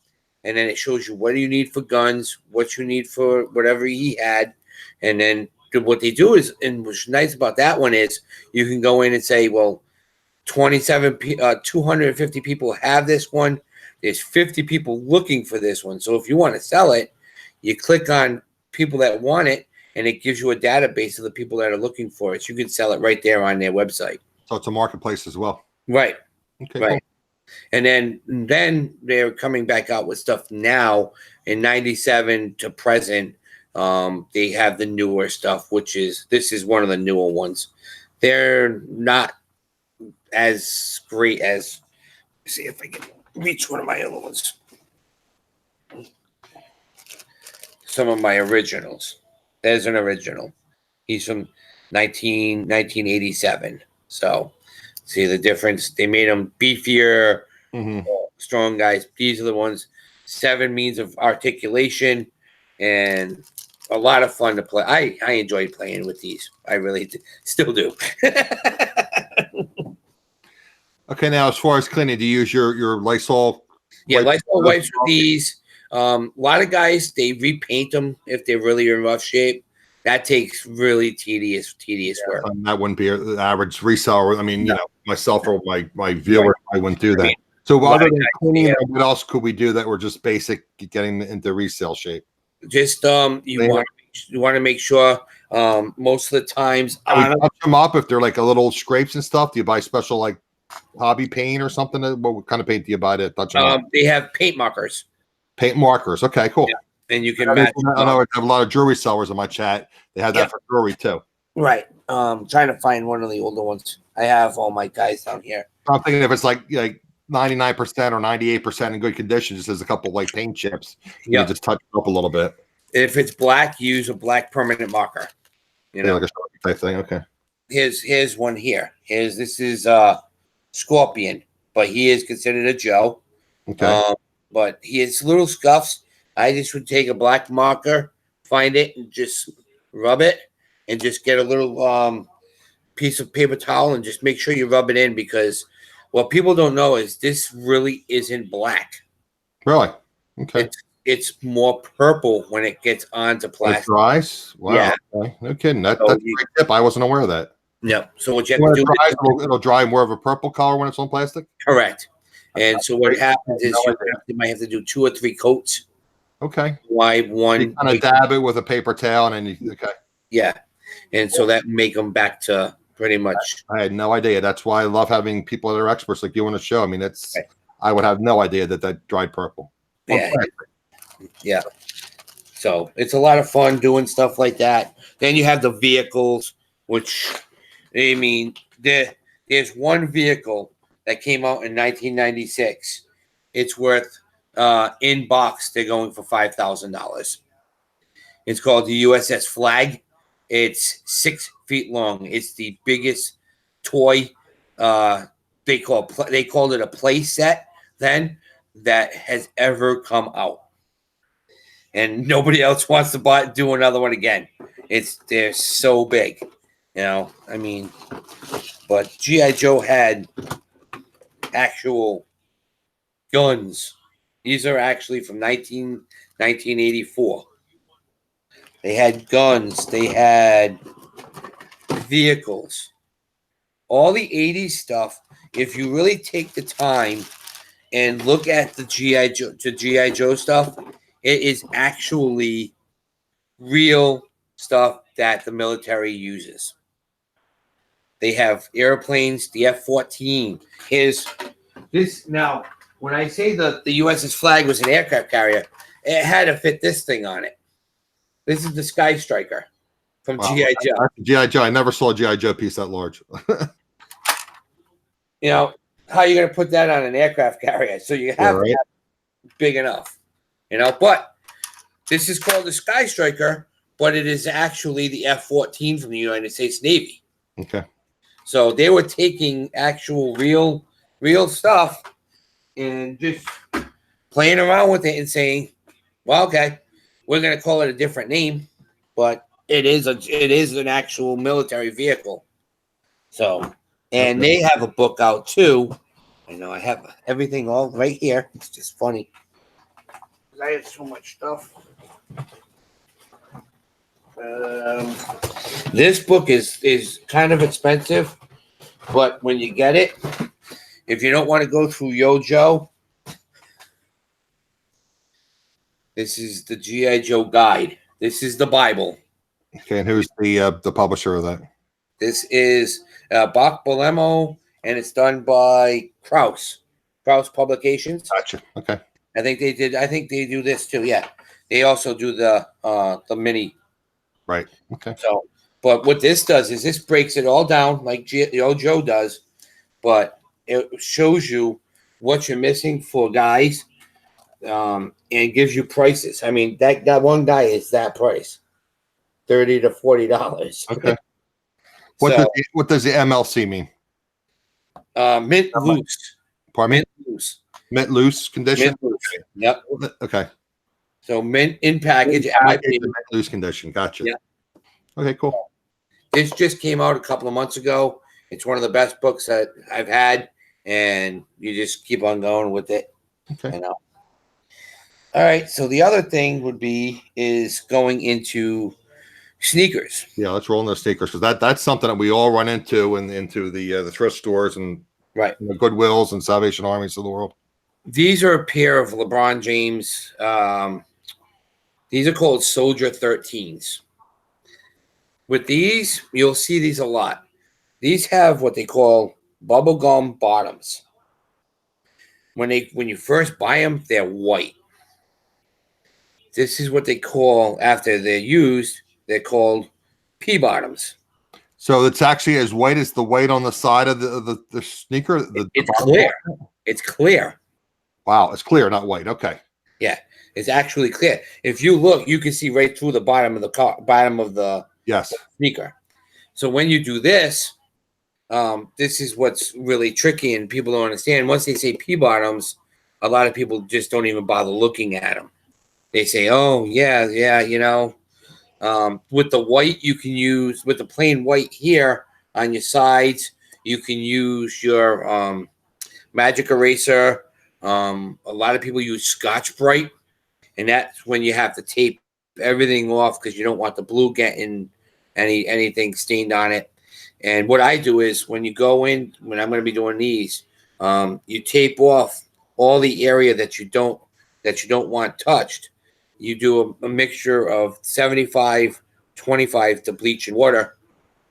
and then it shows you what do you need for guns, what you need for whatever he had. And then what they do is, and what's nice about that one is you can go in and say, well, 250 people have this one. There's 50 people looking for this one. So if you want to sell it, you click on people that want it, and it gives you a database of the people that are looking for it. So you can sell it right there on their website.
So it's a marketplace as well.
Right.
Okay.
Right.
Cool.
And then they're coming back out with stuff now in 97 to present. They have the newer stuff, this is one of the newer ones. They're not as great as, see if I can reach one of my other ones. Some of my originals. There's an original. He's from 1987. So see the difference. They made them beefier, strong guys. These are the ones. 7 means of articulation and a lot of fun to play. I enjoy playing with these. I really still do.
Okay, now as far as cleaning, do you use your Lysol?
Yeah, Lysol wipes with these. A lot of guys, they repaint them if they're really in rough shape. That takes really tedious work.
That wouldn't be the average reseller. I mean, you know, myself or my viewer, I wouldn't do that. I mean, so other than cleaning, what else could we do that were just basic, getting into resale shape?
Just you want to make sure most of the times
we touch them up if they're like a little scrapes and stuff. Do you buy special like hobby paint or something? What kind of paint do you buy to touch them up?
They have paint markers.
Paint markers. Okay, cool.
Yeah. And you can match.
I know I have a lot of jewelry sellers in my chat. They have that for jewelry too.
Right. Trying to find one of the older ones. I have all my guys down here.
I'm thinking if it's like 99% or 98% in good condition, just as a couple like paint chips, you just touch it up a little bit.
If it's black, use a black permanent marker. You know,
like a type thing. Okay.
Here's one here. This is Scorpion, but he is considered a Joe.
Okay.
But he has little scuffs. I just would take a black marker, find it, and just rub it, and just get a little piece of paper towel and just make sure you rub it in, because what people don't know is this really isn't black.
Really? Okay.
It's more purple when it gets onto plastic.
It dries? Wow.
Yeah.
Okay. No kidding. That's a great tip. I wasn't aware of that.
No. So what you have to do
it'll dry more of a purple color when it's on plastic?
Correct. And so what happens is you might have to do 2 or 3 coats.
Okay.
Why one?
You kind of dab it with a paper towel, and then okay.
Yeah, and so that make them back to pretty much.
I had no idea. That's why I love having people that are experts like you on the show. I mean, that's I would have no idea that dried purple.
Yeah. Yeah. So it's a lot of fun doing stuff like that. Then you have the vehicles, which I mean, there's one vehicle that came out in 1996. It's worth in box, they're going for $5,000. It's called the USS Flag. It's 6 feet long. It's the biggest toy. They called it a play set then that has ever come out, and nobody else wants to do another one again. They're so big, you know. I mean, but GI Joe had actual guns. These are actually from 1984. They had guns. They had vehicles, all the 80s stuff, if you really take the time and look at the GI Joe stuff, it is actually real stuff that the military uses. They have airplanes, the F-14. Here's this now. When I say the US's flag was an aircraft carrier, it had to fit this thing on it. This is the Sky Striker from GI Joe.
GI Joe. I never saw a GI Joe piece that large.
You know, how are you going to put that on an aircraft carrier? So you have to have big enough, you know. But this is called the Sky Striker, but it is actually the F-14 from the United States Navy.
Okay.
So they were taking actual real stuff and just playing around with it and saying, well, okay, we're going to call it a different name, but it is an actual military vehicle. So, and they have a book out too. I know I have everything all right here. It's just funny. I have so much stuff. This book is kind of expensive, but when you get it, if you don't want to go through Joe, this is the GI Joe guide. This is the Bible.
Okay, and who's the publisher of that?
This is Bach Bolemo, and it's done by Kraus Publications.
Gotcha. Okay.
I think they do this too. Yeah, they also do the mini.
Right. Okay.
So, but what this does is this breaks it all down like Joe does, but it shows you what you're missing for guys, and gives you prices. I mean, that one guy is that price, $30 to $40.
Okay. What does the MLC mean?
Mint loose.
Pardon me?
Mint loose.
Mint loose condition.
Mint loose. Yep.
Okay.
So mint in package.
Mint loose condition. Gotcha.
Yeah.
Okay. Cool.
This just came out a couple of months ago. It's one of the best books that I've had, and you just keep on going with it.
Okay.
You know. All right. So the other thing is going into sneakers.
Yeah, let's roll into sneakers because that's something that we all run into into the thrift stores and
right,
the Goodwills and Salvation Armies of the world.
These are a pair of LeBron James. These are called Soldier 13s. With these, you'll see these a lot. These have what they call bubblegum bottoms. When you first buy them, they're white. This is what they call, after they're used, they're called P-bottoms.
So it's actually as white as the white on the side of the sneaker?
It's clear. It's clear.
Wow, it's clear, not white. Okay.
Yeah, it's actually clear. If you look, you can see right through the bottom of the sneaker. So when you do this, this is what's really tricky and people don't understand. Once they say P-bottoms, a lot of people just don't even bother looking at them. They say, oh, yeah, you know. With the white, you can use, with the plain white here on your sides, you can use your magic eraser. A lot of people use Scotch Brite, and that's when you have to tape everything off because you don't want the blue getting anything stained on it. And what I do is when you go in, when I'm going to be doing these, you tape off all the area that you don't want touched. You do a mixture of 75-25 to bleach and water,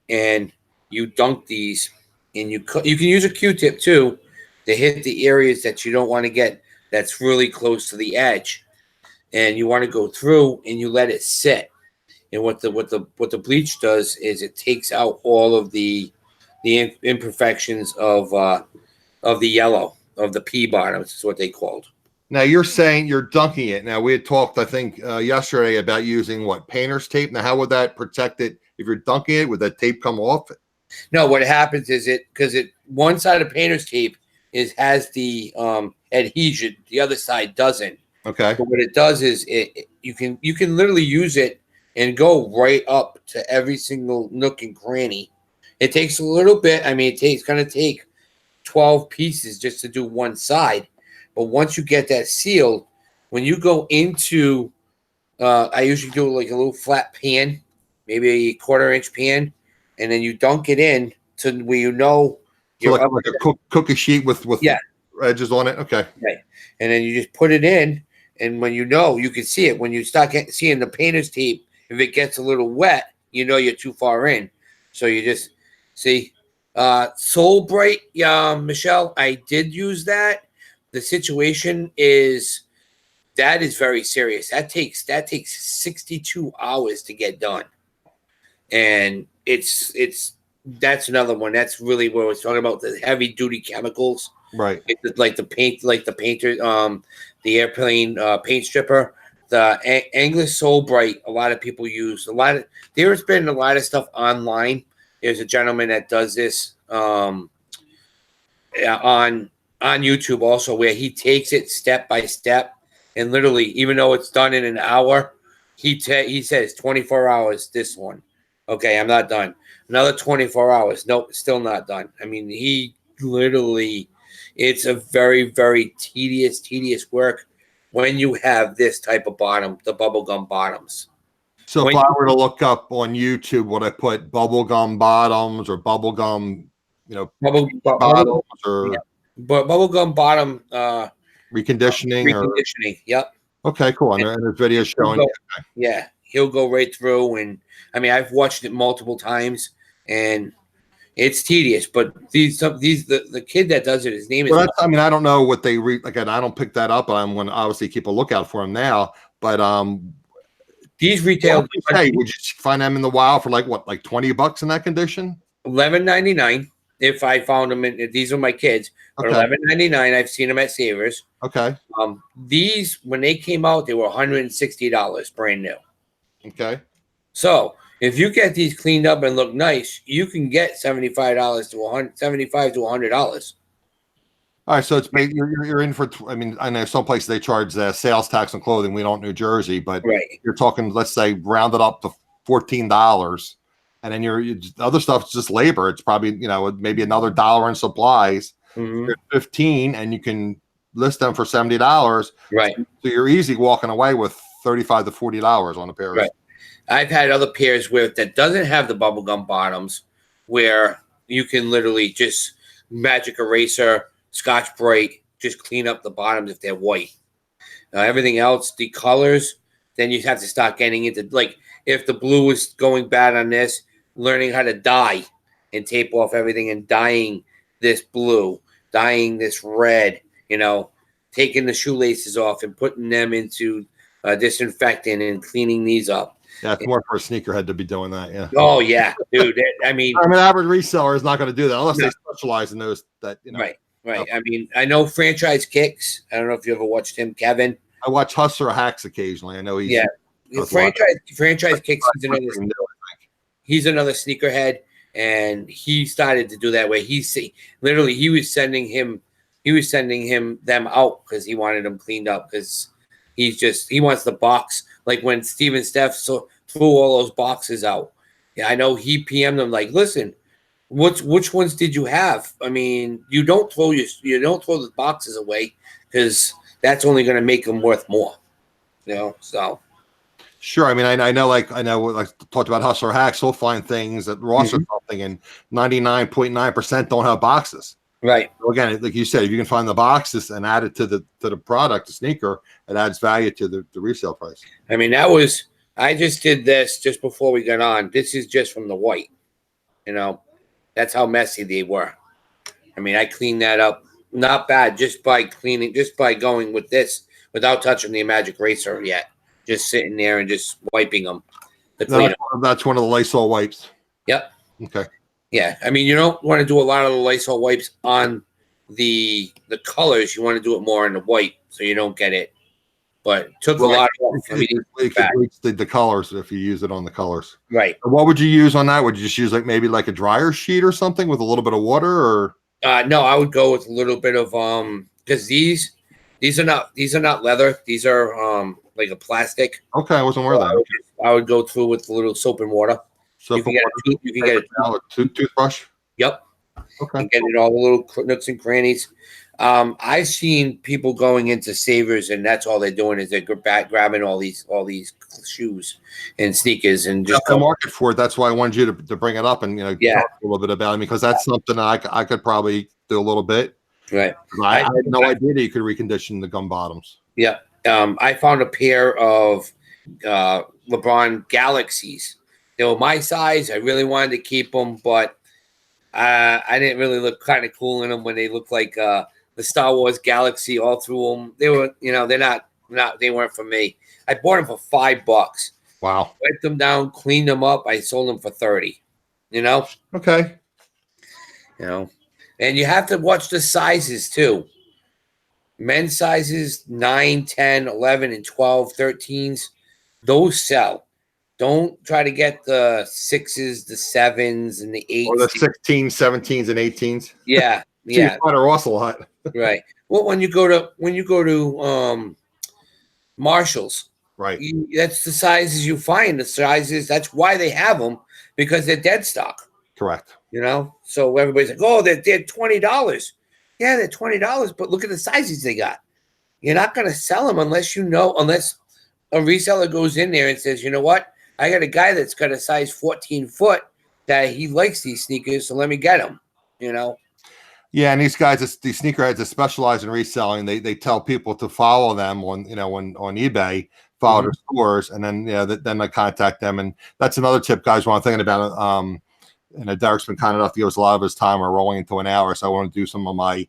and you dunk these. And you can use a Q-tip too to hit the areas that you don't want to get that's really close to the edge. And you want to go through and you let it sit. And what the bleach does is it takes out all of the imperfections of the yellow, of the P bottoms, is what they called.
Now you're saying you're dunking it. Now we had talked, I think, yesterday about using painter's tape. Now how would that protect it if you're dunking it? Would that tape come off?
No, what happens is because one side of painter's tape has the adhesion, the other side doesn't.
Okay.
But what it does is you can literally use it and go right up to every single nook and cranny. It takes a little bit. I mean, it's going to take 12 pieces just to do one side. But once you get that sealed, when you go into, I usually do like a little flat pan, maybe a 1/4 inch pan. and then you dunk it in to where you know
So
you're
like a cookie sheet with
yeah,
edges on it. Okay.
right. And then you just put it in, and when you know, you can see it when you start seeing the painter's tape. If it gets a little wet, you know you're too far in. So you just see. Soul Bright, Michelle, I did use that. The situation is that is very serious. That takes 62 hours to get done, and it's that's another one. That's really where we're talking about the heavy duty chemicals.
Right.
It's like the paint, like the painter, the airplane paint stripper, the Anglers Soul Bright. A lot of people use a lot of. There's been a lot of stuff online. There's a gentleman that does this on YouTube also, where he takes it step by step, and literally, even though it's done in an hour, he says 24 hours. This one, okay, I'm not done. Another 24 hours. Nope, still not done. I mean, he literally. It's a very, very tedious work when you have this type of bottom, the bubblegum bottoms.
So if I were to look up on YouTube, would I put bubblegum bottoms or bubblegum, bottoms or
bubblegum bottom
reconditioning
reconditioning? Yep.
Okay, cool. And there's videos showing.
Yeah, he'll go right through, and I mean, I've watched it multiple times, and it's tedious, but the kid that does it, his name is.
Well, I mean, I don't know what they again. I don't pick that up. I'm going to obviously keep a lookout for them now. But
these retail.
Would you find them in the wild for like what, like $20 in that condition?
$11.99. If I found them, these are my kids. But
okay.
$11.99. I've seen them at Savers.
Okay.
These when they came out, they were $160 brand new.
Okay.
So if you get these cleaned up and look nice, you can get $75 to $175 to $100.
All right, so it's you're in for. I mean, I know some places they charge sales tax on clothing. We don't in New Jersey, but you're talking, let's say, rounded up to $14, and then your other stuff is just labor. It's probably maybe another $1 in supplies. You're 15, and you can list them for $70.
Right.
So you're easy walking away with $35 to $40 on a pair.
Right. I've had other pairs that doesn't have the bubblegum bottoms, where you can literally just magic eraser, Scotch Brite, just clean up the bottoms if they're white. Everything else, the colors, then you have to start getting into, like, if the blue is going bad on this, learning how to dye and tape off everything and dyeing this blue, dyeing this red, taking the shoelaces off and putting them into disinfectant and cleaning these up.
Yeah, it's more for a sneakerhead to be doing that. Yeah.
Oh yeah, dude. I mean,
average reseller is not going to do that unless they specialize in those.
Right. I mean, I know Franchise Kicks. I don't know if you ever watched him, Kevin.
I watch Hustler Hacks occasionally. I know he's
Franchise Kicks. He's another sneakerhead, and he started to do that way. He was sending him them out because he wanted them cleaned up because he wants the box. Like when Steven Steph threw all those boxes out. Yeah, I know he PM'd them like, listen, which ones did you have? I mean, you don't throw the boxes away because that's only going to make them worth more. So.
Sure. I mean, I know, like talked about Hustler Hacks. He'll find things at Ross or something, and 99.9% don't have boxes.
Right.
So again, like you said, if you can find the boxes and add it to the product, the sneaker, it adds value to the resale price.
I mean, I just did this just before we got on. This is just from the white. That's how messy they were. I mean, I cleaned that up. Not bad, just by going with this without touching the magic eraser yet. Just sitting there and just wiping them.
That's one of the Lysol wipes.
Yep.
Okay.
Yeah, I mean, you don't want to do a lot of the Lysol wipes on the colors. You want to do it more on the white so you don't get it. But it took a lot off.
It bleach the colors if you use it on the colors.
Right.
What would you use on that? Would you just use maybe a dryer sheet or something with a little bit of water, or?
No, I would go with a little bit of because these are not leather. These are like a plastic.
Okay, I wasn't aware of that.
I would go through with a little soap and water.
You can get
a toothbrush.
Yep. Okay.
and getting all the little nooks and crannies. I've seen people going into Savers, and that's all they're doing is they're grabbing all these shoes and sneakers and just
That's the market for it. That's why I wanted you to bring it up and
Yeah.
talk a little bit about it, because that's something I could probably do a little bit.
Right.
I had no idea that you could recondition the gum bottoms.
Yeah. I found a pair of LeBron Galaxies. They were my size. I really wanted to keep them, but I didn't really look kind of cool in them when they looked like the Star Wars Galaxy all through them. They were, they weren't for me. I bought them for $5.
Wow.
Wiped them down, cleaned them up. I sold them for 30.
Okay.
And you have to watch the sizes too. Men's sizes 9, 10, 11, and 12, 13s. Those sell. Don't try to get the 6s, the 7s, and the 8s.
Or the 16s, 17s, and 18s.
Yeah.
Yeah. Are also a lot.
Right. Well, when you go to Marshalls,
right.
That's the sizes you find. The sizes. That's why they have them, because they're dead stock.
Correct.
So everybody's like, oh, they're $20. Yeah, they're $20, but look at the sizes they got. You're not going to sell them unless a reseller goes in there and says, you know what? I got a guy that's got a size 14 foot that he likes these sneakers, so let me get them,
Yeah, and these guys, these sneakerheads that specialize in reselling, they tell people to follow them on on eBay, follow their stores, and then then I contact them. And that's another tip, guys. When I'm thinking about it, Derek's been kind enough to give us a lot of his time. We're rolling into an hour, so I want to do some of my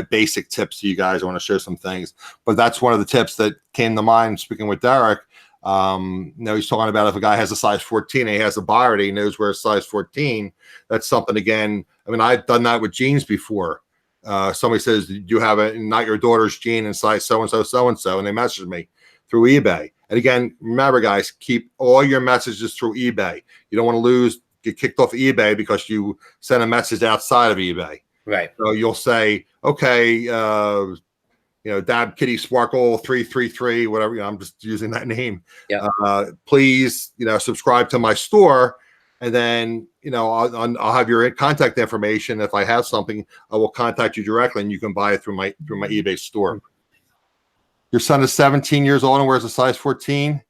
basic tips to you guys. I want to share some things, but that's one of the tips that came to mind speaking with Derek. He's talking about if a guy has a size 14 and he has a buyer that he knows where a size 14, that's something. Again, I mean, I've done that with jeans before. Somebody says, do you have not your daughter's jean in size so-and-so, and they message me through eBay. And again, remember, guys, keep all your messages through eBay. You don't want to get kicked off eBay because you sent a message outside of eBay.
Right.
So you'll say, okay, Dab Kitty Sparkle 333, whatever. I'm just using that name.
Yeah.
Please, subscribe to my store, and then I'll have your contact information. If I have something, I will contact you directly, and you can buy it through my eBay store. Your son is 17 years old and wears a size 14.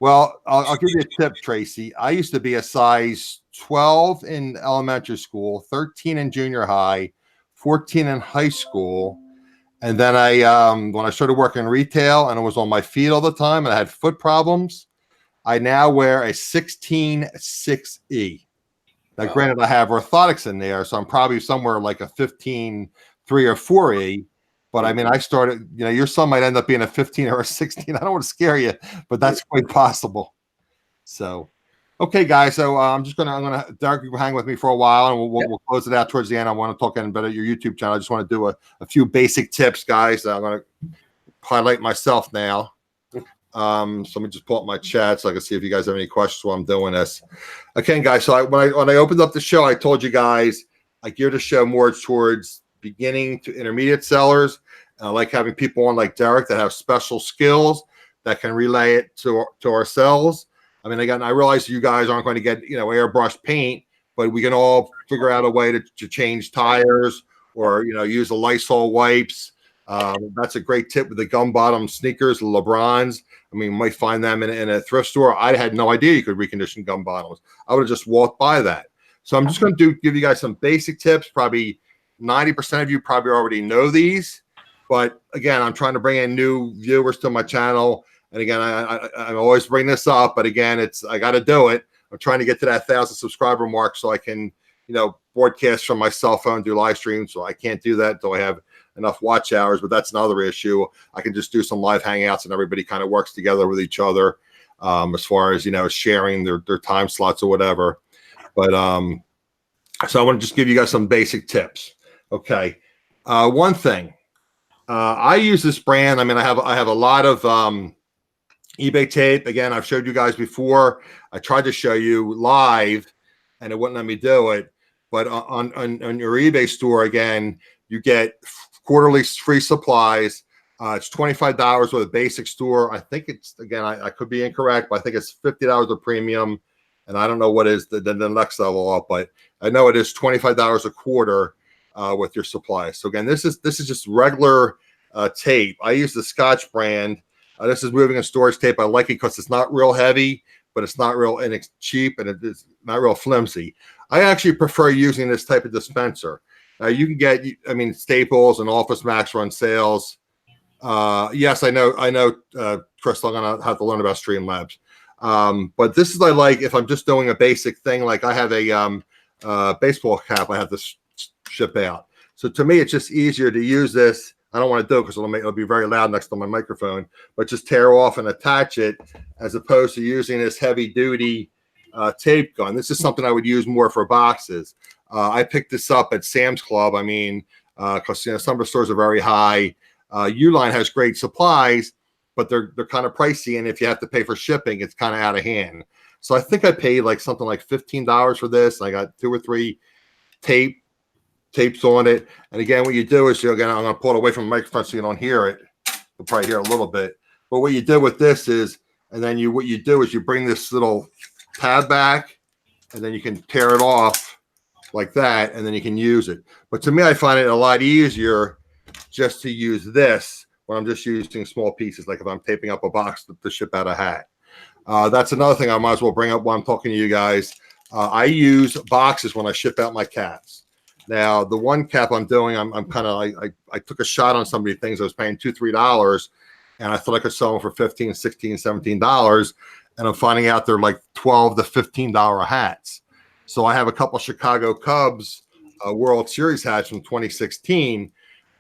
Well, I'll give you a tip, Tracy. I used to be a size 12 in elementary school, 13 in junior high, 14 in high school. And then when I started working retail and I was on my feet all the time and I had foot problems, I now wear a 16-6E. Now, granted, I have orthotics in there, so I'm probably somewhere like a 15-3 or 4E. But I mean, I started, your son might end up being a 15 or a 16. I don't want to scare you, but that's quite possible. So, okay, guys. So I'm going to, Derek, you hang with me for a while, and we'll close it out towards the end. I want to talk about your YouTube channel. I just want to do a few basic tips, guys. I'm going to highlight myself now. So let me just pull up my chat so I can see if you guys have any questions while I'm doing this. Okay, guys. So when I opened up the show, I told you guys I gear the show more towards beginning to intermediate sellers. I like having people on like Derek that have special skills that can relay it to ourselves. I mean, again, I realize you guys aren't going to get, airbrush paint, but we can all figure out a way to change tires or, use the Lysol wipes. That's a great tip with the gum bottom sneakers, the LeBrons. I mean, you might find them in a thrift store. I had no idea you could recondition gum bottoms. I would have just walked by that. So I'm just going to give you guys some basic tips. Probably 90% of you probably already know these. But again, I'm trying to bring in new viewers to my channel. And again, I always bring this up, but again, I got to do it. I'm trying to get to that 1,000 subscriber mark so I can, broadcast from my cell phone, do live streams. So I can't do that until I have enough watch hours, but that's another issue. I can just do some live hangouts and everybody kind of works together with each other as far as, sharing their time slots or whatever. But so I want to just give you guys some basic tips. Okay. One thing. I use this brand. I mean, I have a lot of eBay tape. Again, I've showed you guys before. I tried to show you live, and it wouldn't let me do it. But on your eBay store, again, you get quarterly free supplies. It's $25 with a basic store. I think it's, again, I could be incorrect, but I think it's $50 a premium. and I don't know what is the next level up, but I know it is $25 a quarter with your supplies. So again, this is just regular tape. I use the Scotch brand. This is moving and storage tape. I like it because it's not real heavy, but it's not real cheap, and it's not real flimsy. I actually prefer using this type of dispenser. You can get, I mean, Staples and Office Max run sales. Yes, I know, Crystal, I'm gonna have to learn about Streamlabs. But this is, I like, if I'm just doing a basic thing, like I have a baseball cap I have to ship out. So to me, it's just easier to use this. I don't want to do it because it'll be very loud next to my microphone, but just tear off and attach it as opposed to using this heavy duty tape gun. This is something I would use more for boxes. I picked this up at Sam's Club. I mean, because some of the stores are very high. Uline has great supplies, but they're kind of pricey, and if you have to pay for shipping, it's kind of out of hand. So I think I paid like something like $15 for this. I got 2 or 3 tapes on it. And again, what you do is, again, I'm going to pull it away from the microphone so you don't hear it. You'll probably hear a little bit. But what you do with this is, and then what you do is you bring this little tab back, and then you can tear it off like that, and then you can use it. But to me, I find it a lot easier just to use this when I'm just using small pieces, like if I'm taping up a box to ship out a hat. That's another thing I might as well bring up while I'm talking to you guys. I use boxes when I ship out my caps. Now, the one cap I'm doing, I'm kind of, I took a shot on somebody, things I was paying $2, $3, and I thought I could sell them for $15, $16, $17, and I'm finding out they're like $12 to $15 hats. So I have a couple Chicago Cubs World Series hats from 2016.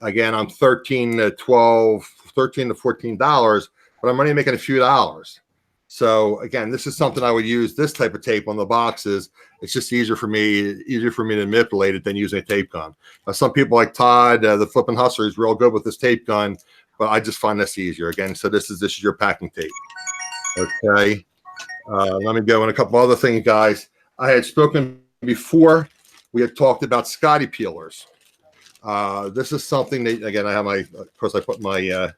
Again, I'm $13 to $14, but I'm only making a few dollars. So again, this is something I would use this type of tape on the boxes. It's just easier for me to manipulate it than using a tape gun. Some people like Todd, the Flippin' Hustler, is real good with this tape gun, but I just find this easier. Again, so this is your packing tape. Okay. Let me go in a couple other things, guys. I had spoken before. We had talked about Scotty peelers. This is something that, again, I have of course, I put my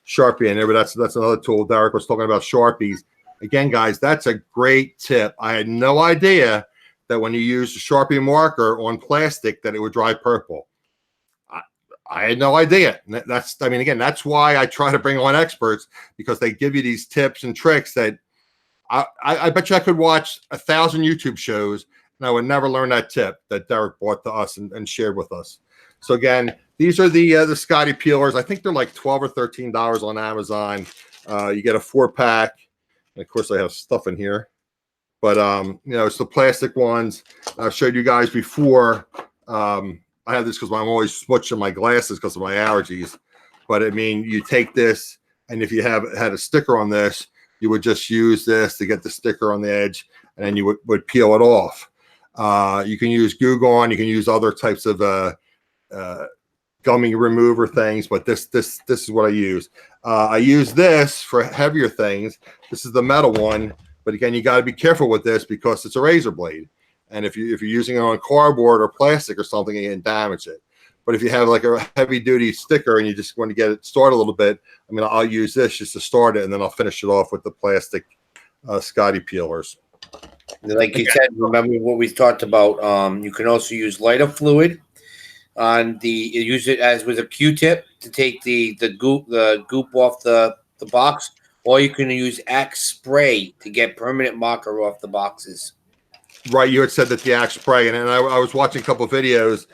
Sharpie in there, but that's another tool. Derek was talking about Sharpies. Again, guys, that's a great tip. I had no idea that when you use a Sharpie marker on plastic that it would dry purple. I had no idea. That's why I try to bring on experts, because they give you these tips and tricks that I bet you I could watch 1,000 YouTube shows and I would never learn that tip that Derek brought to us and shared with us. So again, these are the Scotty peelers. I think they're like $12 or $13 on Amazon. You get a 4-pack. And of course, I have stuff in here. But it's the plastic ones. I've showed you guys before. I have this because I'm always switching my glasses because of my allergies. But I mean, you take this, and if you had a sticker on this, you would just use this to get the sticker on the edge, and then you would peel it off. You can use Goo Gone. You can use other types of gummy remover things, but this is what I use. I use this for heavier things. This is the metal one, but again, you got to be careful with this because it's a razor blade, and if you're using it on cardboard or plastic or something, you can damage it. But if you have like a heavy duty sticker and you just want to get it started a little bit, I mean, I'll use this just to start it, and then I'll finish it off with the plastic Scotty peelers.
Like you said, remember what we talked about. You can also use lighter fluid use it as with a Q-tip to take the goop off the box, or you can use Axe spray to get permanent marker off the boxes.
Right, you had said that the Axe spray, and I was watching a couple of videos.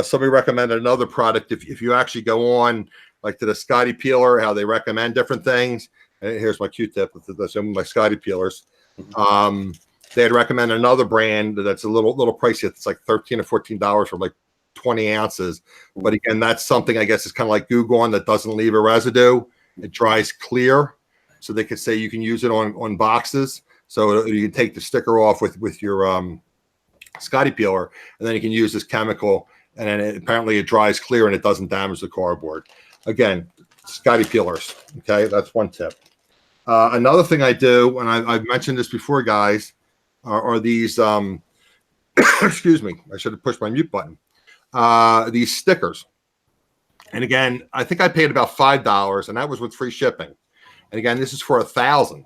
Somebody recommended another product. If you actually go on like to the Scotty peeler, how they recommend different things. And here's my Q-tip with my Scotty peelers. They had recommended another brand that's a little pricey. It's like $13 or $14 for like 20 ounces. But again, that's something I guess is kind of like Goo Gone that doesn't leave a residue. It dries clear. So they could say you can use it on boxes. So you can take the sticker off with your Scotty peeler, and then you can use this chemical, and then apparently it dries clear and it doesn't damage the cardboard. Again, Scotty peelers. Okay, that's one tip. Another thing I do, and I've mentioned this before, guys, are these, excuse me, I should have pushed my mute button. These stickers. And again, I think I paid about $5, and that was with free shipping. And again, this is for 1,000.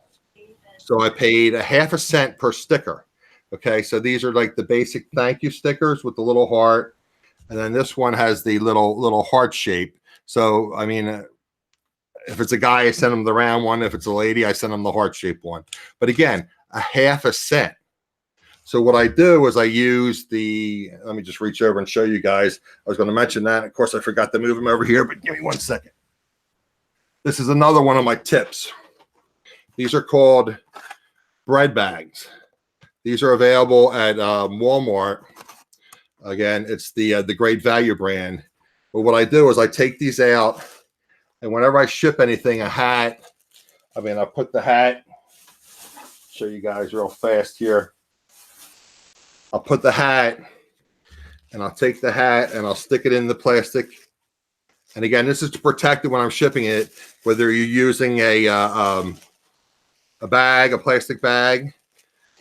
So I paid a half a cent per sticker. Okay, so these are like the basic thank you stickers with the little heart, and then this one has the little heart shape. So I mean, if it's a guy, I send him the round one. If it's a lady, I send them the heart shaped one. But again, a half a cent. So what I do is I use the, let me just reach over and show you guys. I was going to mention that. Of course, I forgot to move them over here, but give me 1 second. This is another one of my tips. These are called bread bags. These are available at Walmart. Again, it's the Great Value brand. But what I do is I take these out, and whenever I ship anything, a hat, I mean, I put the hat, show you guys real fast here. I'll put the hat, and I'll take the hat, and I'll stick it in the plastic. And again, this is to protect it when I'm shipping it, whether you're using a bag, a plastic bag,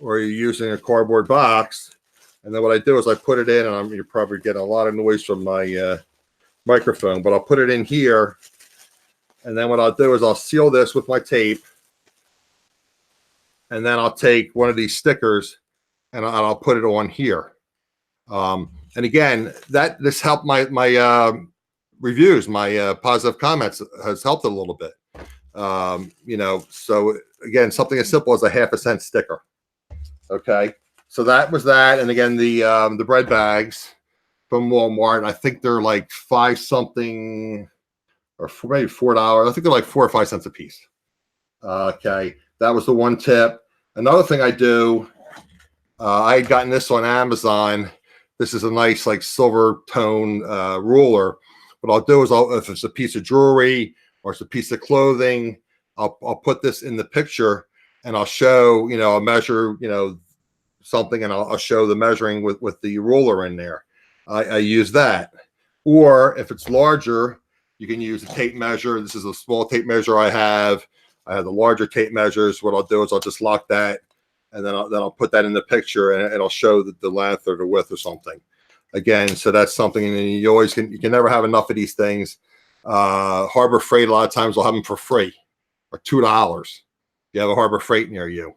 or you're using a cardboard box. And then what I do is I put it in, and you're probably getting a lot of noise from my microphone, but I'll put it in here. And then what I'll do is I'll seal this with my tape. And then I'll take one of these stickers and I'll put it on here. And again, this helped my reviews, my positive comments has helped a little bit. You know, so again, something as simple as a half a cent sticker. Okay, so that was that. And again, the bread bags from Walmart, I think they're like 5 something or maybe $4. I think they're like 4 or 5 cents a piece. Okay, that was the one tip. Another thing I do, I had gotten this on Amazon. This is a nice like silver tone ruler. What I'll do is if it's a piece of jewelry or it's a piece of clothing, I'll put this in the picture and I'll show, you know, I'll measure, you know, something, and I'll show the measuring with the ruler in there. I use that. Or if it's larger, you can use a tape measure. This is a small tape measure I have. I have the larger tape measures. What I'll do is I'll just lock that, and then I'll put that in the picture, and it'll show the length or the width or something. Again, so that's something, and you always can never have enough of these things. Harbor Freight, a lot of times will have them for free or $2 if you have a Harbor Freight near you.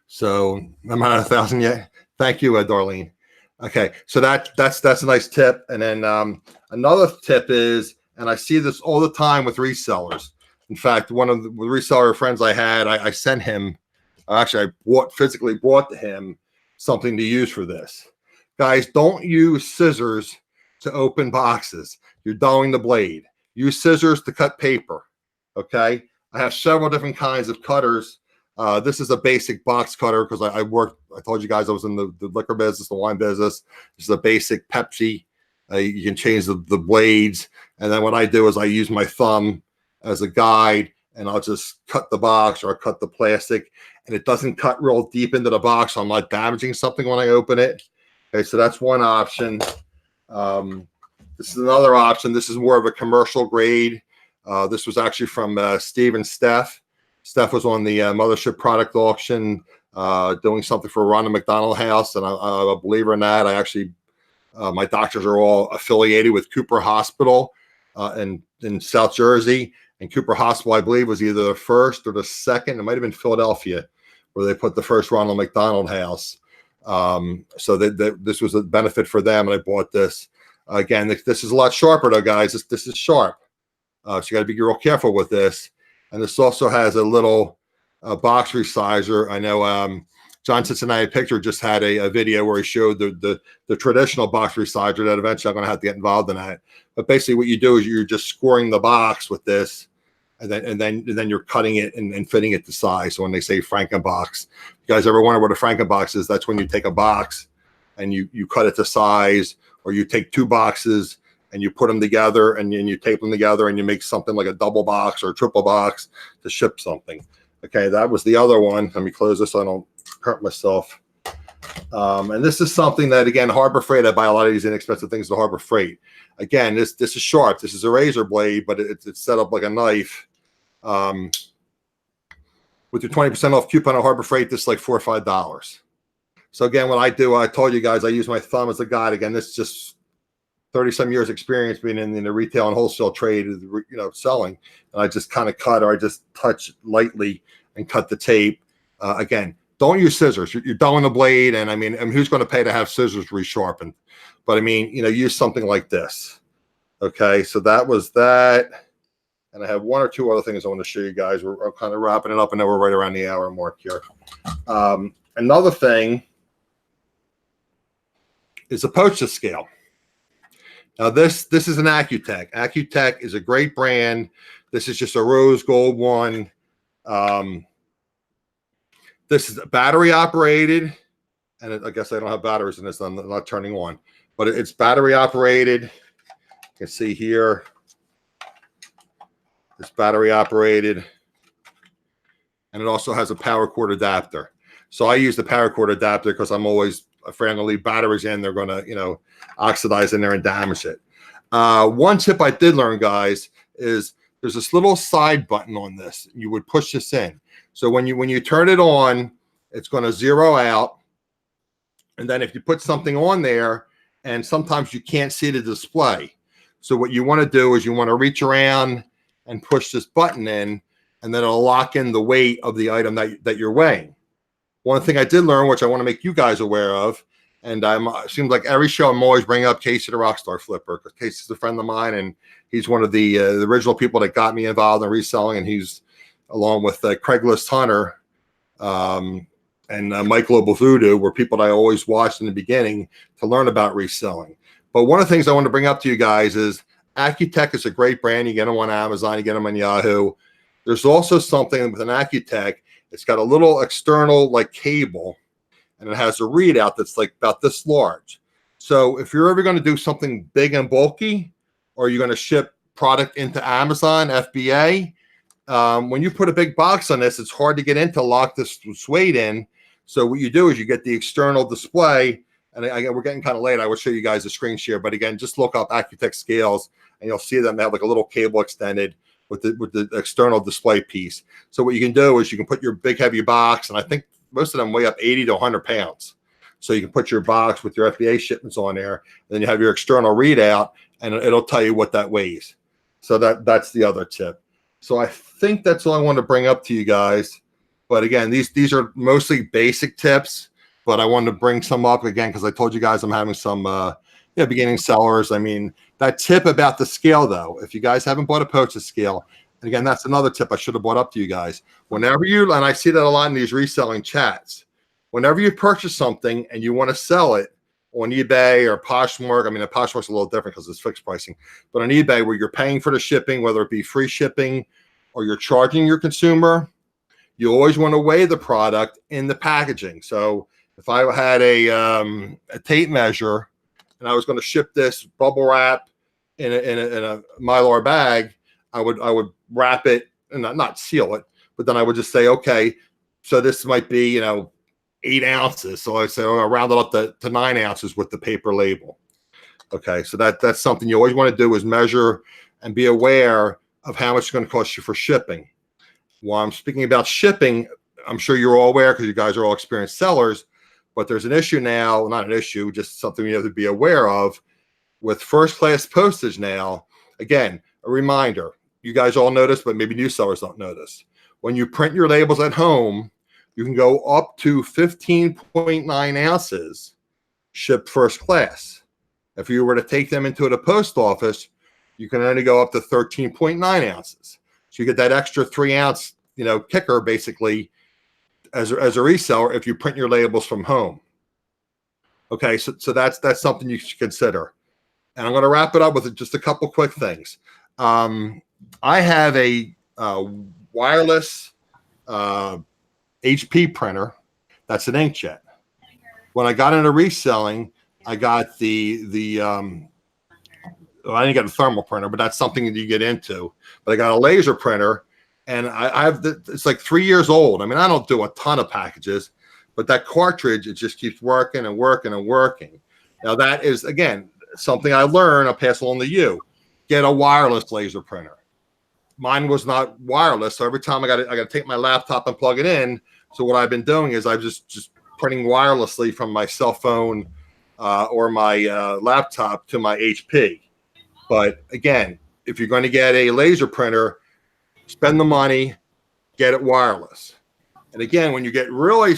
So I'm at 1,000 yet. Thank you, Darlene. Okay, so that's a nice tip. And then another tip is, and I see this all the time with resellers. In fact, one of the reseller friends I had, I sent him, actually I physically brought to him something to use for this. Guys, don't use scissors to open boxes. You're dulling the blade. Use scissors to cut paper. Okay, I have several different kinds of cutters. This is a basic box cutter because I told you guys I was in the liquor business, the wine business. This is a basic Pepsi. You can change the blades. And then what I do is I use my thumb as a guide, and I'll just cut the box or I cut the plastic, and it doesn't cut real deep into the box, so I'm not damaging something when I open it. Okay, so that's one option. This is another option. This is more of a commercial grade. This was actually from Steve and Steph. Steph was on the Mothership product auction doing something for Ronald McDonald House, and I'm a believer in that. I actually, my doctors are all affiliated with Cooper Hospital in South Jersey, and Cooper Hospital, I believe, was either the first or the second. It might have been Philadelphia, where they put the first Ronald McDonald House. So this was a benefit for them, and I bought this. Again, this is a lot sharper, though, guys. This is sharp, so you got to be real careful with this. And this also has a little box resizer. I know John Cincinnati Picture just had a video where he showed the traditional box resizer that eventually I'm going to have to get involved in that. But basically what you do is you're just scoring the box with this, and then you're cutting it and fitting it to size. So when they say Frankenbox, you guys ever wonder what a Frankenbox is? That's when you take a box and you cut it to size, or you take 2 boxes and you put them together and you tape them together and you make something like a double box or a triple box to ship something. Okay, that was the other one. Let me close this so I don't hurt myself. And this is something that, again, Harbor Freight, I buy a lot of these inexpensive things at Harbor Freight. Again, this is sharp. This is a razor blade, but it's set up like a knife. With your 20% off coupon at Harbor Freight, this is like $4 or $5. So again, what I do, I told you guys, I use my thumb as a guide. Again, this is just 30-some years experience being in the retail and wholesale trade, you know, selling. And I just kind of cut, or I just touch lightly and cut the tape. Again, don't use scissors. You're dulling the blade, and I mean, who's going to pay to have scissors resharpened? But I mean, use something like this. Okay, so that was that. And I have one or two other things I want to show you guys. We're kind of wrapping it up, and then we're right around the hour mark here. Another thing is a postage scale. Now this is an Accutech. Accutech is a great brand. This is just a rose gold one. This is battery operated, and I guess I don't have batteries in this. I'm not turning on, but it's battery operated. You can see here, it's battery operated, and it also has a power cord adapter. So I use the power cord adapter because I'm always afraid I'm going to leave batteries in. They're going to, oxidize in there and damage it. One tip I did learn, guys, is there's this little side button on this. You would push this in. So when you turn it on, it's going to zero out. And then if you put something on there, and sometimes you can't see the display. So what you want to do is you want to reach around and push this button in, and then it'll lock in the weight of the item that you're weighing. One thing I did learn, which I want to make you guys aware of, and it seems like every show I'm always bringing up Casey the Rockstar Flipper, because Casey's a friend of mine, and he's one of the original people that got me involved in reselling, and he's along with Craigslist Hunter and Mike Global Voodoo were people that I always watched in the beginning to learn about reselling. But one of the things I want to bring up to you guys is Accutech is a great brand. You get them on Amazon, you get them on Yahoo. There's also something with an Accutech. It's got a little external like cable, and it has a readout that's like about this large. So if you're ever going to do something big and bulky, or you're going to ship product into Amazon, FBA, when you put a big box on this, it's hard to get in to lock this weight in. So what you do is you get the external display, and we're getting kind of late. I will show you guys a screen share, but again, just look up Accutech scales, and you'll see them. They have like a little cable extended with the external display piece. So what you can do is you can put your big heavy box, and I think most of them weigh up 80 to 100 pounds. So you can put your box with your FBA shipments on there, and then you have your external readout, and it'll tell you what that weighs. So that's the other tip. So I think that's all I want to bring up to you guys. But again, these are mostly basic tips, but I wanted to bring some up again because I told you guys I'm having some beginning sellers. I mean, that tip about the scale, though, if you guys haven't bought a postage scale, and again, that's another tip I should have brought up to you guys. Whenever and I see that a lot in these reselling chats, whenever you purchase something and you want to sell it on eBay or Poshmark, I mean, Poshmark's a little different because it's fixed pricing, but on eBay where you're paying for the shipping, whether it be free shipping or you're charging your consumer, you always want to weigh the product in the packaging. So if I had a tape measure and I was going to ship this bubble wrap in a Mylar bag, I would wrap it and not seal it, but then I would just say, okay, so this might be 8 ounces. So I say, I'll round it up to 9 ounces with the paper label. Okay, so that's something you always want to do is measure and be aware of how much it's going to cost you for shipping. While I'm speaking about shipping, I'm sure you're all aware because you guys are all experienced sellers, but there's an issue now, not an issue, just something you have to be aware of with first-class postage now. Again, a reminder, you guys all notice, but maybe new sellers don't notice. When you print your labels at home, you can go up to 15.9 ounces shipped first class. If you were to take them into the post office, you can only go up to 13.9 ounces. So you get that extra 3 ounce, kicker basically as a reseller if you print your labels from home. Okay, so that's something you should consider. And I'm going to wrap it up with just a couple quick things. I have a wireless HP printer that's an inkjet. When I got into reselling, I got I didn't get a thermal printer, but that's something that you get into. But I got a laser printer, and it's like 3 years old. I mean, I don't do a ton of packages, but that cartridge, it just keeps working and working and working. Now that is, again, something I learned. I'll pass along to you. Get a wireless laser printer. Mine was not wireless, so every time I got to take my laptop and plug it in. So what I've been doing is I'm just printing wirelessly from my cell phone or my laptop to my HP. But again, if you're going to get a laser printer, spend the money, get it wireless. And again, when you get really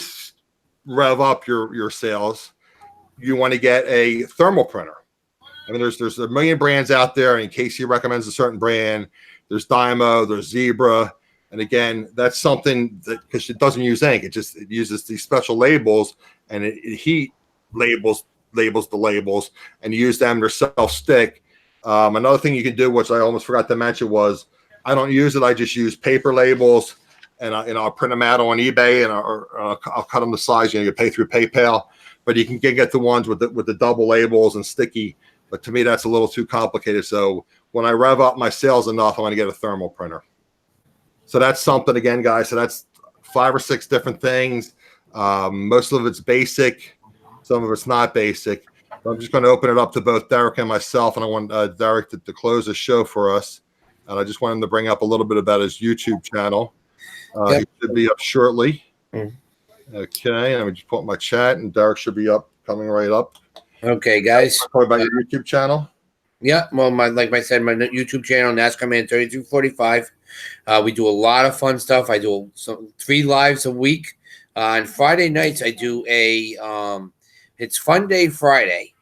rev up your sales, you want to get a thermal printer. I mean, there's a million brands out there, and Casey recommends a certain brand. There's Dymo, there's Zebra, and again, that's something that, because it doesn't use ink, it uses these special labels, and it heat labels the labels, and you use them to self-stick. Another thing you can do, which I almost forgot to mention, was I don't use it. I just use paper labels, and I'll print them out on eBay, and I'll cut them to size. You pay through PayPal, but you can get the ones with the double labels and sticky. But to me, that's a little too complicated. So when I rev up my sales enough, I'm going to get a thermal printer. So that's something, again, guys. So that's 5 or 6 different things. Most of it's basic. Some of it's not basic. So I'm just going to open it up to both Derek and myself. And I want Derek to close the show for us. And I just want him to bring up a little bit about his YouTube channel. He should be up shortly. Okay. Let me just put my chat, and Derek should be coming right up.
Okay, guys.
Talk about your YouTube channel.
Yeah, well, like I said, my YouTube channel, Nascarman 3245. We do a lot of fun stuff. I do 3 lives a week. On Friday nights, I do it's Fun Day Friday,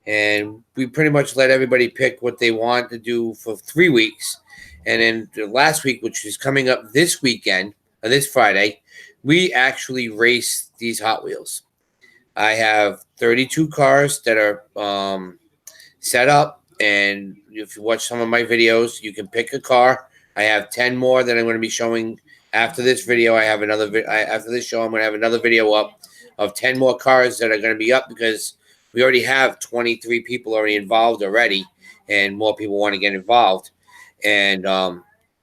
and we pretty much let everybody pick what they want to do for 3 weeks. And then the last week, which is coming up this weekend, or this Friday, we actually race these Hot Wheels. I have 32 cars that are set up, and if you watch some of my videos, you can pick a car. I have 10 more that I'm going to be showing after this video. I have another after this show. I'm going to have another video up of 10 more cars that are going to be up, because we already have 23 people already involved already, and more people want to get involved. And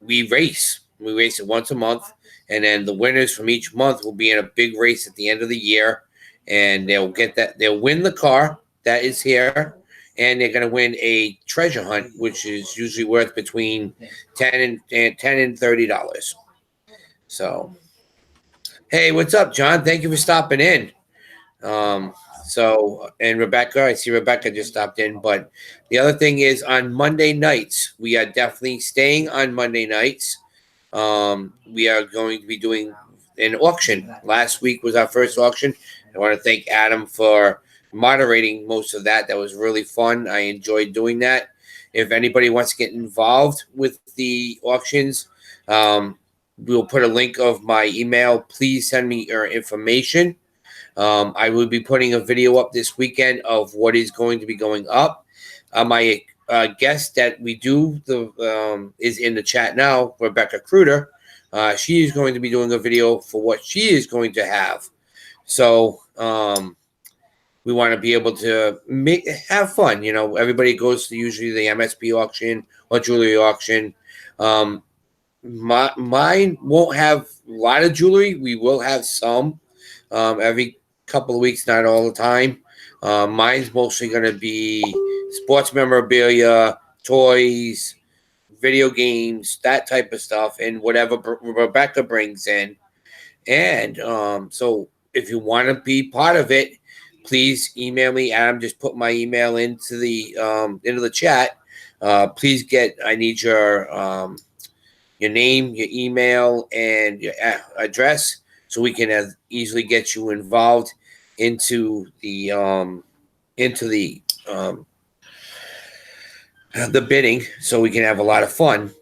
we race. We race it once a month, and then the winners from each month will be in a big race at the end of the year. And they'll win the car that is here, and they're going to win a treasure hunt, which is usually worth between $10 and $30. So, hey, what's up, John? Thank you for stopping in. And Rebecca, I see Rebecca just stopped in. But the other thing is, on Monday nights, we are definitely staying on Monday nights. We are going to be doing an auction. Last week was our first auction. I want to thank Adam for moderating most of that. That was really fun. I enjoyed doing that. If anybody wants to get involved with the auctions, we'll put a link of my email. Please send me your information. I will be putting a video up this weekend of what is going to be going up. My guest that we do is in the chat now, Rebecca Kruder. She is going to be doing a video for what she is going to have. So we want to be able to have fun. Everybody goes to usually the MSP auction or jewelry auction. Mine won't have a lot of jewelry. We will have some every couple of weeks, not all the time. Mine's mostly going to be sports memorabilia, toys, video games, that type of stuff, and whatever Rebecca brings in. And so if you want to be part of it, please email me. Adam just put my email into the chat. Please I need your name, your email, and your address, so we can easily get you involved into the bidding, so we can have a lot of fun.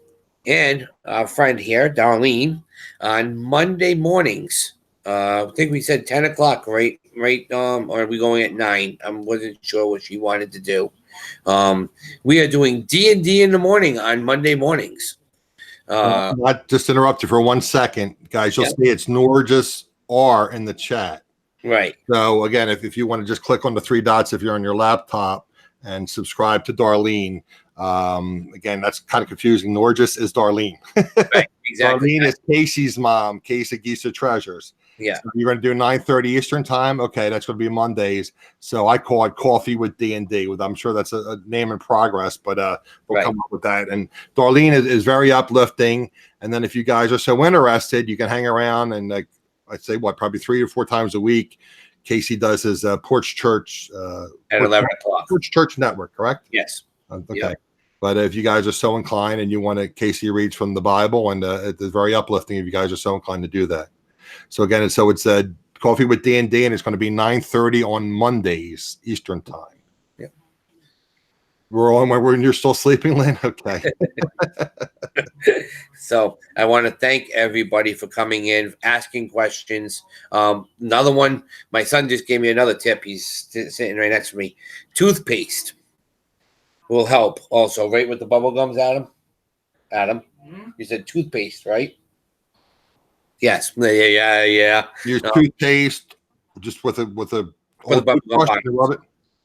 And our friend here, Darlene, on Monday mornings, I think we said 10 o'clock, right? Or are we going at 9? I wasn't sure what she wanted to do. We are doing D&D in the morning on Monday mornings.
Not just interrupt you for 1 second, guys. You'll see it's Norges R in the chat.
Right.
So again, if you want to just click on the 3 dots if you're on your laptop and subscribe to Darlene. Again, that's kind of confusing. Norges is Darlene.
Right, exactly.
Darlene is Casey's mom, Casey Geeser Treasures.
Yeah.
So you're going to do 9:30 Eastern time. Okay, that's going to be Mondays. So I call it Coffee with D&D. I'm sure that's a name in progress, but we'll come up with that. And Darlene is very uplifting. And then if you guys are so interested, you can hang around, and I'd say probably 3 or 4 times a week. Casey does his Porch Church
at 11 o'clock.
Porch Church Network, correct?
Yes.
Okay.
Yep.
But if you guys are so inclined and you want to, Casey reads from the Bible, and it's very uplifting if you guys are so inclined to do that. So again, it's Coffee with D&D, and it's going to be 9:30 on Mondays Eastern time.
Yep.
We're on when you're still sleeping, Lynn. Okay.
So I want to thank everybody for coming in, asking questions. Another one, my son just gave me another tip. He's sitting right next to me. Toothpaste will help also, right, with the bubble gums, Adam? Adam, you said toothpaste, right? Yes. Yeah.
Use toothpaste just with a
With the
old
bubble gum
toothbrush to rub it.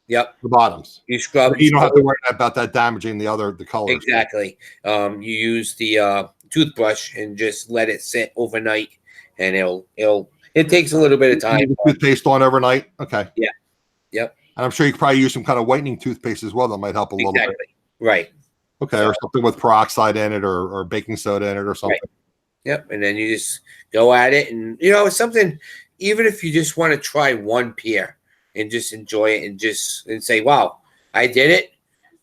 Yep.
The bottoms.
You scrub.
You don't have to worry about that damaging the colors.
Exactly. You use the toothbrush and just let it sit overnight, and it takes a little bit of time.
Leave the toothpaste on overnight. Okay.
Yeah. Yep.
And I'm sure you could probably use some kind of whitening toothpaste as well. That might help a little bit.
Right.
Okay. So, or something with peroxide in it, or baking soda in it, or something.
Right. Yep. And then you just go at it, and it's something. Even if you just want to try one pair and just enjoy it, and say, "Wow, I did it.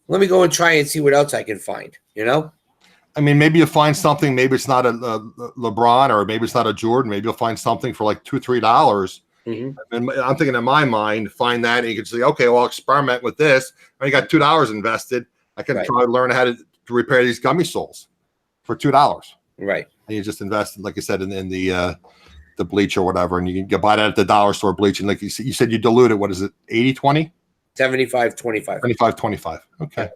Let me go and try and see what else I can find."
I mean, maybe you'll find something. Maybe it's not a LeBron, or maybe it's not a Jordan. Maybe you'll find something for like $2 or $3. And I'm thinking in my mind, find that, and you can say, okay, well, I'll experiment with this. I got $2 invested. I can try to learn how to repair these gummy soles for $2.
Right.
And you just invested, like I said, in the bleach or whatever, and you can buy that at the dollar store bleach. And like you said, you dilute it. What is it? 80-20?
75-25.
25-25. Okay.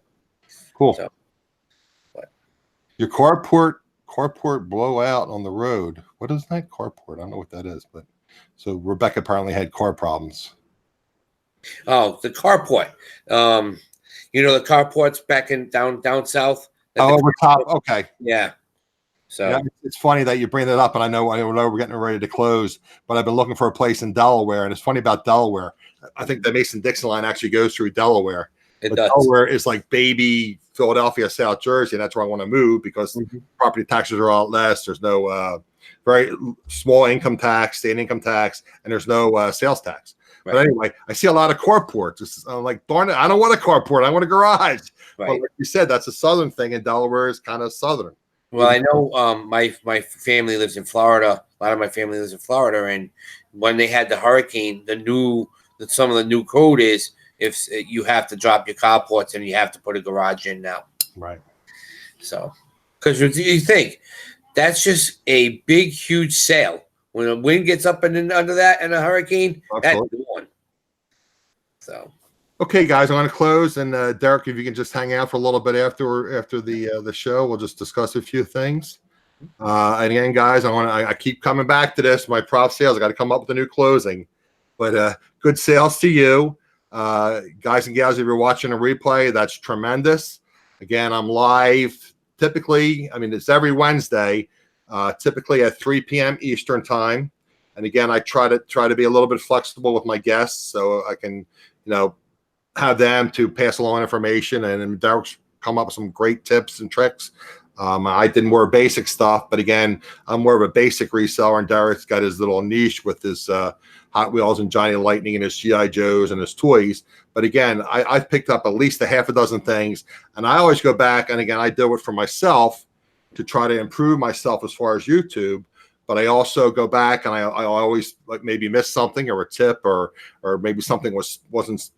Cool.
So,
your carport blowout on the road. What is that? Carport. I don't know what that is, but so Rebecca apparently had car problems.
Oh, the carport. The carports back in down south.
Oh, over top. Okay.
Yeah. So
yeah, it's funny that you bring that up, and I know we're getting ready to close, but I've been looking for a place in Delaware, and it's funny about Delaware. I think the Mason-Dixon line actually goes through Delaware.
It does.
Delaware is like baby Philadelphia, South Jersey, and that's where I want to move because property taxes are a lot less. There's no very small income tax, state income tax, and there's no sales tax. Right. But anyway, I see a lot of carports. I'm like, darn it, I don't want a carport. I want a garage. Right. But like you said, that's a southern thing, and Delaware is kind of southern.
Well, I know my family lives in Florida. A lot of my family lives in Florida, and when they had the hurricane, some of the new code is if you have to drop your carports and you have to put a garage in now.
Right.
So, because you think that's just a big, huge sale. When the wind gets up and under that and a hurricane, that's the one. So. Okay, guys, I'm going to close, and Derek, if you can just hang out for a little bit after the show, we'll just discuss a few things. And again, guys, I keep coming back to this. My prop sales, I got to come up with a new closing, but good sales to you, guys and gals. If you're watching a replay, that's tremendous. Again, I'm live. Typically, it's every Wednesday, typically at 3 p.m. Eastern time. And again, I try to be a little bit flexible with my guests, so I can, have them to pass along information, and Derek's come up with some great tips and tricks. I did more basic stuff, but again, I'm more of a basic reseller, and Derek's got his little niche with his Hot Wheels and Johnny Lightning and his G.I. Joes and his toys. But again, I've picked up at least a half a dozen things, and I always go back, and again, I do it for myself to try to improve myself as far as YouTube. But I also go back, and I always like maybe miss something or a tip, or maybe something wasn't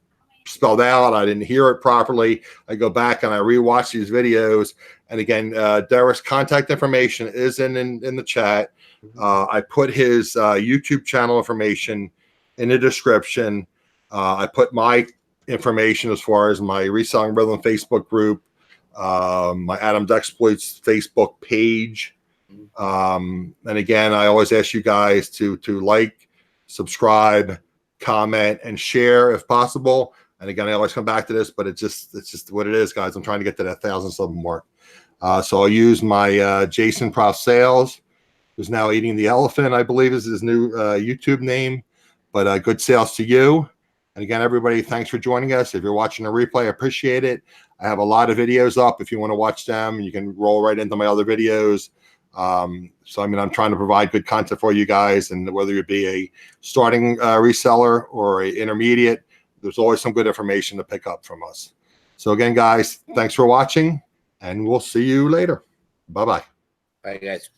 spelled out. I didn't hear it properly. I go back and I rewatch these videos. And again, Derek's contact information is in the chat. I put his YouTube channel information in the description. I put my information as far as my Reselling Rhythm Facebook group, my Adam's Exploits Facebook page. And again, I always ask you guys to like, subscribe, comment, and share if possible. And again, I always come back to this, but it's just what it is, guys. I'm trying to get to that 1,000 sub mark. So I'll use my Jason Prof Sales, who's now eating the elephant, I believe is his new YouTube name. But good sales to you. And again, everybody, thanks for joining us. If you're watching a replay, I appreciate it. I have a lot of videos up. If you want to watch them, you can roll right into my other videos. So I'm trying to provide good content for you guys, and whether you be a starting reseller or a intermediate, there's always some good information to pick up from us. So again, guys, thanks for watching, and we'll see you later. Bye-bye. Bye, guys.